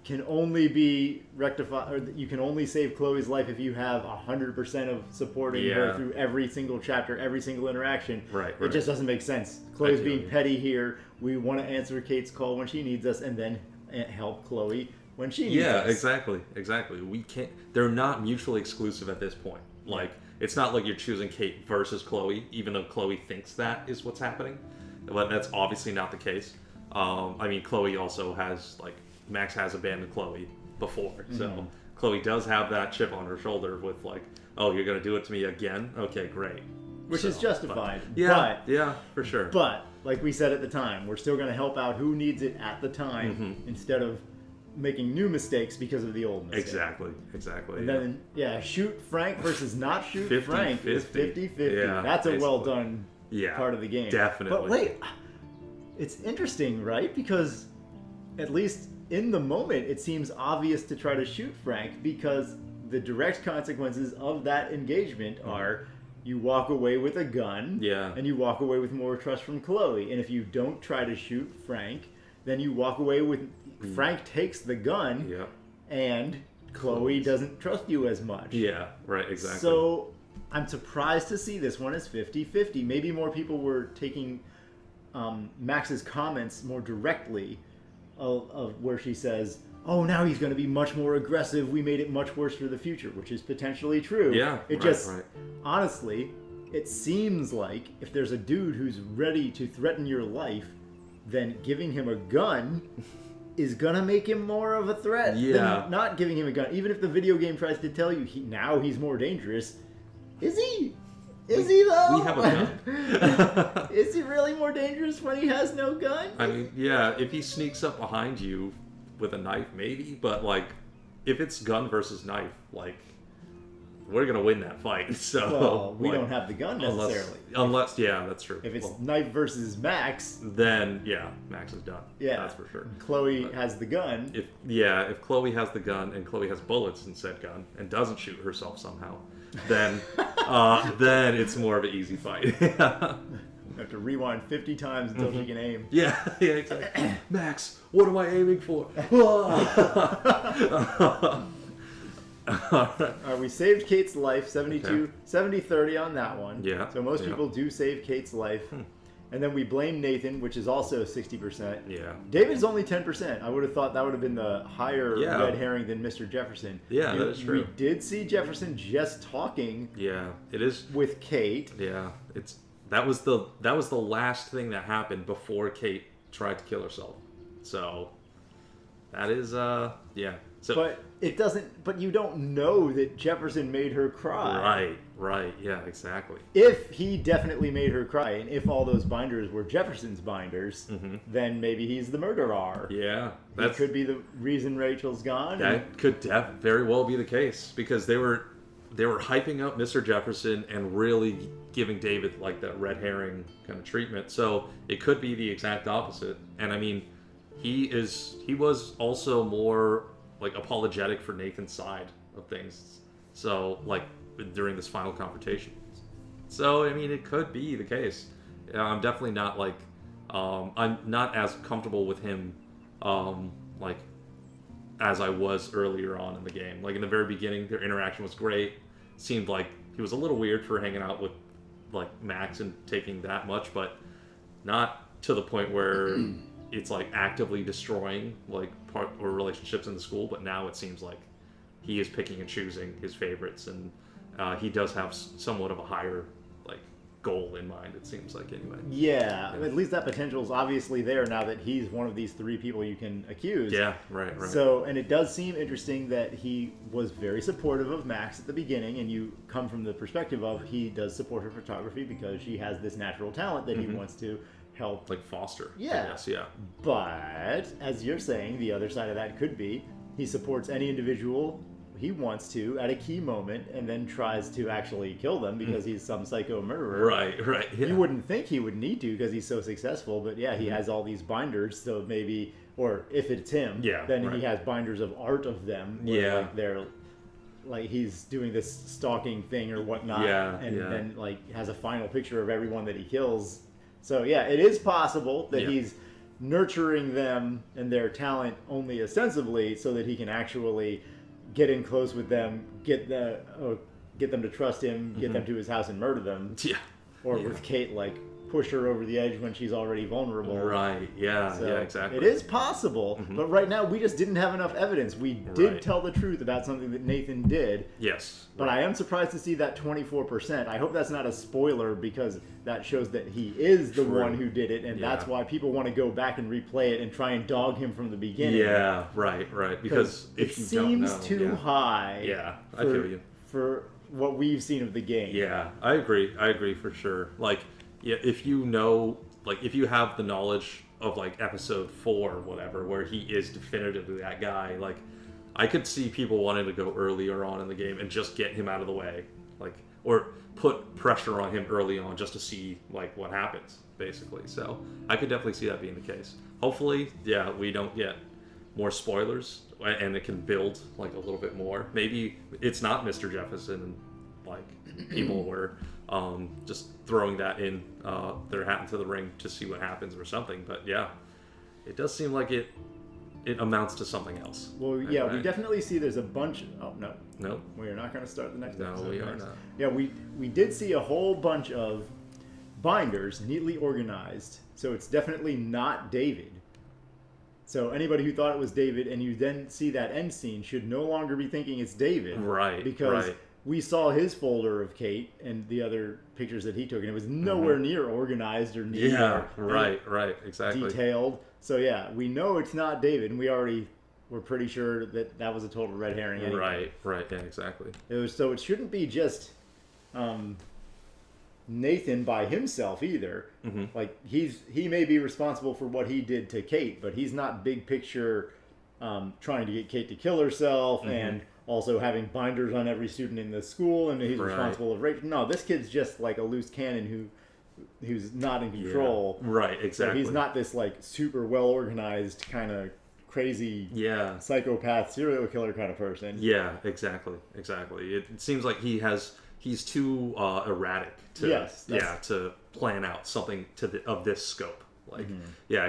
S1: can only be rectified, or that you can only save Chloe's life if you have 100% of supporting her through every single chapter, every single interaction.
S2: Right.
S1: It just doesn't make sense. Chloe's being petty here. We want to answer Kate's call when she needs us, and then help Chloe when she needs us.
S2: Exactly. We can't. They're not mutually exclusive at this point. Like, it's not like you're choosing Kate versus Chloe, even though Chloe thinks that is what's happening. But that's obviously not the case. I mean, Chloe also has, like, Max has abandoned Chloe before, so Chloe does have that chip on her shoulder with, like, oh, you're gonna do it to me again? Okay, great.
S1: Which is justified.
S2: Yeah, for sure.
S1: But like we said at the time, we're still going to help out who needs it at the time instead of making new mistakes because of the old mistakes.
S2: Exactly.
S1: And then, shoot Frank versus not shoot
S2: 50-50.
S1: Frank is 50-50.
S2: Yeah,
S1: that's a well done part of the game.
S2: Definitely.
S1: But wait, it's interesting, right? Because at least in the moment, it seems obvious to try to shoot Frank because the direct consequences of that engagement are you walk away with a gun and you walk away with more trust from Chloe. And if you don't try to shoot Frank, then you walk away with Frank takes the gun and Chloe doesn't trust you as much.
S2: Yeah, right, exactly.
S1: So I'm surprised to see this one as 50-50. Maybe more people were taking Max's comments more directly of where she says, oh, now he's going to be much more aggressive. We made it much worse for the future, which is potentially true.
S2: Yeah,
S1: honestly, it seems like if there's a dude who's ready to threaten your life, then giving him a gun is gonna make him more of a threat than not giving him a gun. Even if the video game tries to tell you now he's more dangerous, is he? Is he though?
S2: We have a gun.
S1: Is he really more dangerous when he has no gun?
S2: I mean, yeah, if he sneaks up behind you with a knife, maybe, but like, if it's gun versus knife, like, we're gonna win that fight. So
S1: well, we don't have the gun necessarily.
S2: Unless that's true.
S1: If it's knife versus Max,
S2: then Max is done.
S1: Yeah,
S2: that's for sure.
S1: Chloe has the gun.
S2: If Chloe has the gun and Chloe has bullets in said gun and doesn't shoot herself somehow, then then it's more of an easy fight.
S1: You have to rewind 50 times until she can aim.
S2: Yeah, exactly. Max, what am I aiming for?
S1: We saved Kate's life, 70-30 on that one.
S2: Yeah.
S1: So most people do save Kate's life. And then we blame Nathan, which is also 60%.
S2: Yeah.
S1: David's only 10%. I would have thought that would have been the higher red herring than Mr. Jefferson.
S2: Yeah, that is true.
S1: We did see Jefferson just talking.
S2: Yeah, it is
S1: with Kate.
S2: Yeah, that was the last thing that happened before Kate tried to kill herself. So That is, yeah. So,
S1: but it doesn't. But you don't know that Jefferson made her cry.
S2: Right. Yeah, exactly.
S1: If he definitely made her cry, and if all those binders were Jefferson's binders, then maybe he's the murderer.
S2: Yeah,
S1: that could be the reason Rachel's gone.
S2: That could very well be the case, because they were hyping up Mr. Jefferson and really giving David like that red herring kind of treatment. So it could be the exact opposite. And I mean, he was also more like apologetic for Nathan's side of things. So like during this final confrontation. So I mean, it could be the case. I'm definitely not like I'm not as comfortable with him like as I was earlier on in the game. Like in the very beginning, their interaction was great. Seemed like he was a little weird for hanging out with like Max and taking that much, but not to the point where it's like actively destroying like part or relationships in the school. But now it seems like he is picking and choosing his favorites, and he does have somewhat of a higher like goal in mind, it seems like, anyway.
S1: Yeah, at least that potential is obviously there now that he's one of these 3 people you can accuse.
S2: Yeah, right.
S1: So, and it does seem interesting that he was very supportive of Max at the beginning, and you come from the perspective of he does support her photography because she has this natural talent that he wants to help.
S2: Like foster.
S1: Yeah.
S2: Yes, yeah.
S1: But, as you're saying, the other side of that could be he supports any individual he wants to at a key moment and then tries to actually kill them because he's some psycho murderer.
S2: Right. Yeah.
S1: You wouldn't think he would need to because he's so successful, but yeah, he has all these binders, so maybe, or if it's him, then he has binders of art of them. Where, like, they're like he's doing this stalking thing or whatnot, and then like has a final picture of everyone that he kills. So yeah, it is possible that he's nurturing them and their talent only ostensibly so that he can actually get in close with them, get them to trust him, get them to his house and murder them.
S2: Yeah.
S1: Or with Kate, like, push her over the edge when she's already vulnerable.
S2: Right, yeah,
S1: So
S2: yeah, exactly.
S1: It is possible, but right now we just didn't have enough evidence. We did tell the truth about something that Nathan did.
S2: Yes.
S1: But I am surprised to see that 24%. I hope that's not a spoiler because that shows that he is the one who did it, and that's why people want to go back and replay it and try and dog him from the beginning.
S2: Yeah, right. Because if you don't know,
S1: it seems too high.
S2: Yeah, I feel you.
S1: For what we've seen of the game.
S2: Yeah, I agree for sure. Like, yeah, if you know, like, if you have the knowledge of, like, episode 4 or whatever, where he is definitively that guy, like, I could see people wanting to go earlier on in the game and just get him out of the way. Like, or put pressure on him early on just to see, like, what happens, basically. So, I could definitely see that being the case. Hopefully, yeah, we don't get more spoilers, and it can build, like, a little bit more. Maybe it's not Mr. Jefferson, like, people were just throwing that in their hat into the ring to see what happens or something. But yeah, it does seem like it amounts to something else.
S1: Well, yeah, we definitely see there's a bunch. Oh no,
S2: no,
S1: we are not going to start the next episode.
S2: No, we are not.
S1: Yeah, we did see a whole bunch of binders neatly organized, so it's definitely not David. So anybody who thought it was David and you then see that end scene should no longer be thinking it's David.
S2: Right.
S1: Because we saw his folder of Kate and the other pictures that he took, and it was nowhere near organized or neat.
S2: Yeah, right, exactly.
S1: Detailed. So yeah, we know it's not David, and we're pretty sure that that was a total red herring anyway.
S2: Right, yeah, exactly.
S1: So it shouldn't be just Nathan by himself either. Like he may be responsible for what he did to Kate, but he's not big picture trying to get Kate to kill herself and also having binders on every student in the school, and he's responsible of Rachel. No, this kid's just like a loose cannon who's not in control.
S2: Yeah. Right, exactly.
S1: So he's not this like super well organized kind of crazy psychopath serial killer kind of person.
S2: Yeah, exactly. It seems like he's too erratic to plan out something of this scope. Like,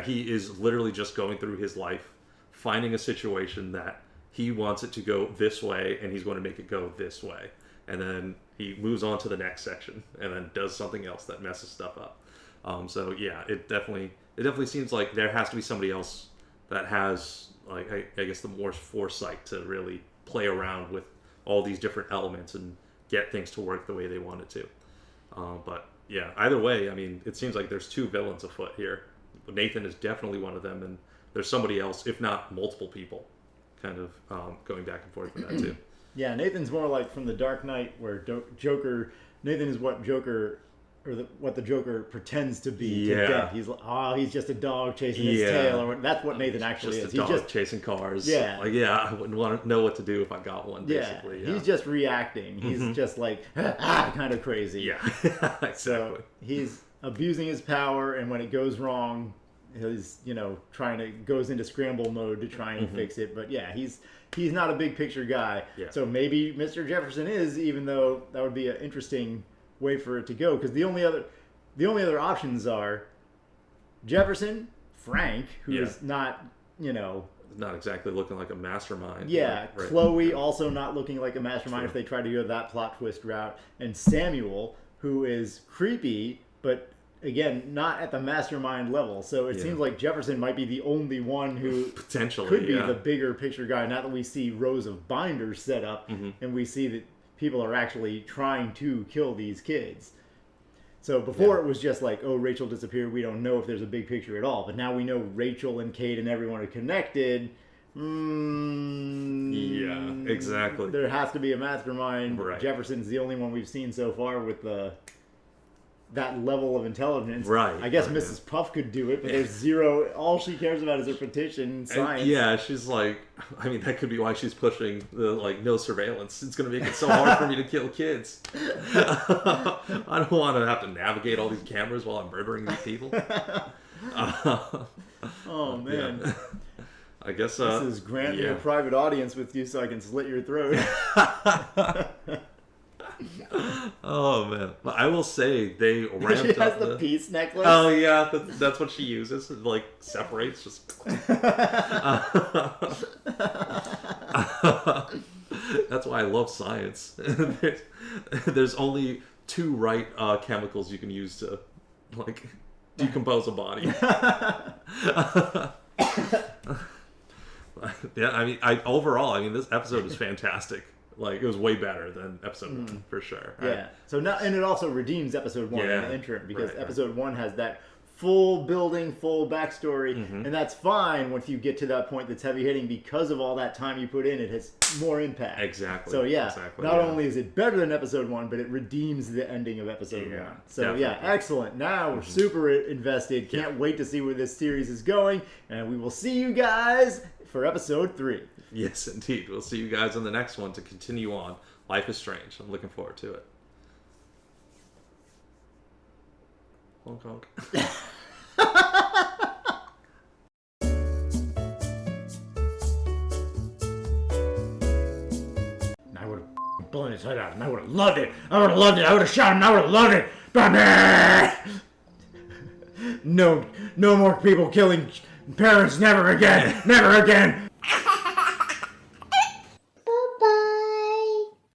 S2: he is literally just going through his life, finding a situation that he wants it to go this way, and he's going to make it go this way. And then he moves on to the next section, and then does something else that messes stuff up. So yeah, it definitely seems like there has to be somebody else that has, like, I guess, the more foresight to really play around with all these different elements and get things to work the way they want it to. But yeah, either way, I mean, it seems like there's 2 villains afoot here Nathan is definitely one of them, and there's somebody else, if not multiple people, kind of going back and forth with that too.
S1: Yeah, Nathan's more like from the Dark Knight, where Joker. Nathan is what Joker, or what the Joker pretends to be.
S2: Yeah.
S1: To death. He's just a dog chasing his tail, or that's what Nathan actually
S2: just
S1: is.
S2: A dog
S1: He's just
S2: chasing cars.
S1: Yeah.
S2: Like, I wouldn't want to know what to do if I got one. Basically.
S1: He's just reacting. He's just like kind of crazy.
S2: Yeah, exactly.
S1: So he's abusing his power, and when it goes wrong, he's goes into scramble mode to try and fix it. But yeah, he's not a big picture guy.
S2: Yeah.
S1: So maybe Mr. Jefferson is, even though that would be an interesting way for it to go, because the only other options are Jefferson, Frank, who is not
S2: not exactly looking like a mastermind.
S1: Yeah,
S2: right.
S1: Chloe also not looking like a mastermind.
S2: True.
S1: If they try to go that plot twist route, and Samuel, who is creepy, but again, not at the mastermind level. So it seems like Jefferson might be the only one who
S2: potentially
S1: could be the bigger picture guy. Now that we see rows of binders set up, and we see that people are actually trying to kill these kids. So before it was just like, oh, Rachel disappeared. We don't know if there's a big picture at all. But now we know Rachel and Kate and everyone are connected.
S2: Yeah, exactly.
S1: There has to be a mastermind.
S2: Right.
S1: Jefferson's the only one we've seen so far with that level of intelligence.
S2: Right.
S1: I guess
S2: right,
S1: Mrs. Puff could do it, but there's zero. All she cares about is her petition, science.
S2: And she's like, I mean, that could be why she's pushing the no surveillance. It's going to make it so hard for me to kill kids. I don't want to have to navigate all these cameras while I'm murdering these people.
S1: Oh man.
S2: Yeah. I guess
S1: this is grant me a private audience with you so I can slit your throat.
S2: Oh man, but I will say they ramped
S1: she has
S2: up
S1: the peace necklace.
S2: Oh yeah, that's what she uses. It like separates just. That's why I love science. There's only two right chemicals you can use to like decompose a body. Yeah, I mean, this episode is fantastic. Like, it was way better than episode 1, for sure.
S1: Yeah. So now, and it also redeems episode 1 in the interim, because
S2: right,
S1: episode 1 has that full building, full backstory, and that's fine once you get to that point that's heavy hitting, because of all that time you put in, it has more impact.
S2: Exactly.
S1: So not
S2: yeah.
S1: only is it better than episode 1, but it redeems the ending of episode 1. So
S2: definitely.
S1: excellent. Now we're super invested. Can't wait to see where this series is going, and we will see you guys for episode 3.
S2: Yes, indeed. We'll see you guys on the next one to continue on. Life is Strange. I'm looking forward to it. Honk honk.
S1: I would have blown his head out, and I would have loved it. I would have loved it. I would have shot him, and I would have loved it. No more people killing parents. Never again. Never again.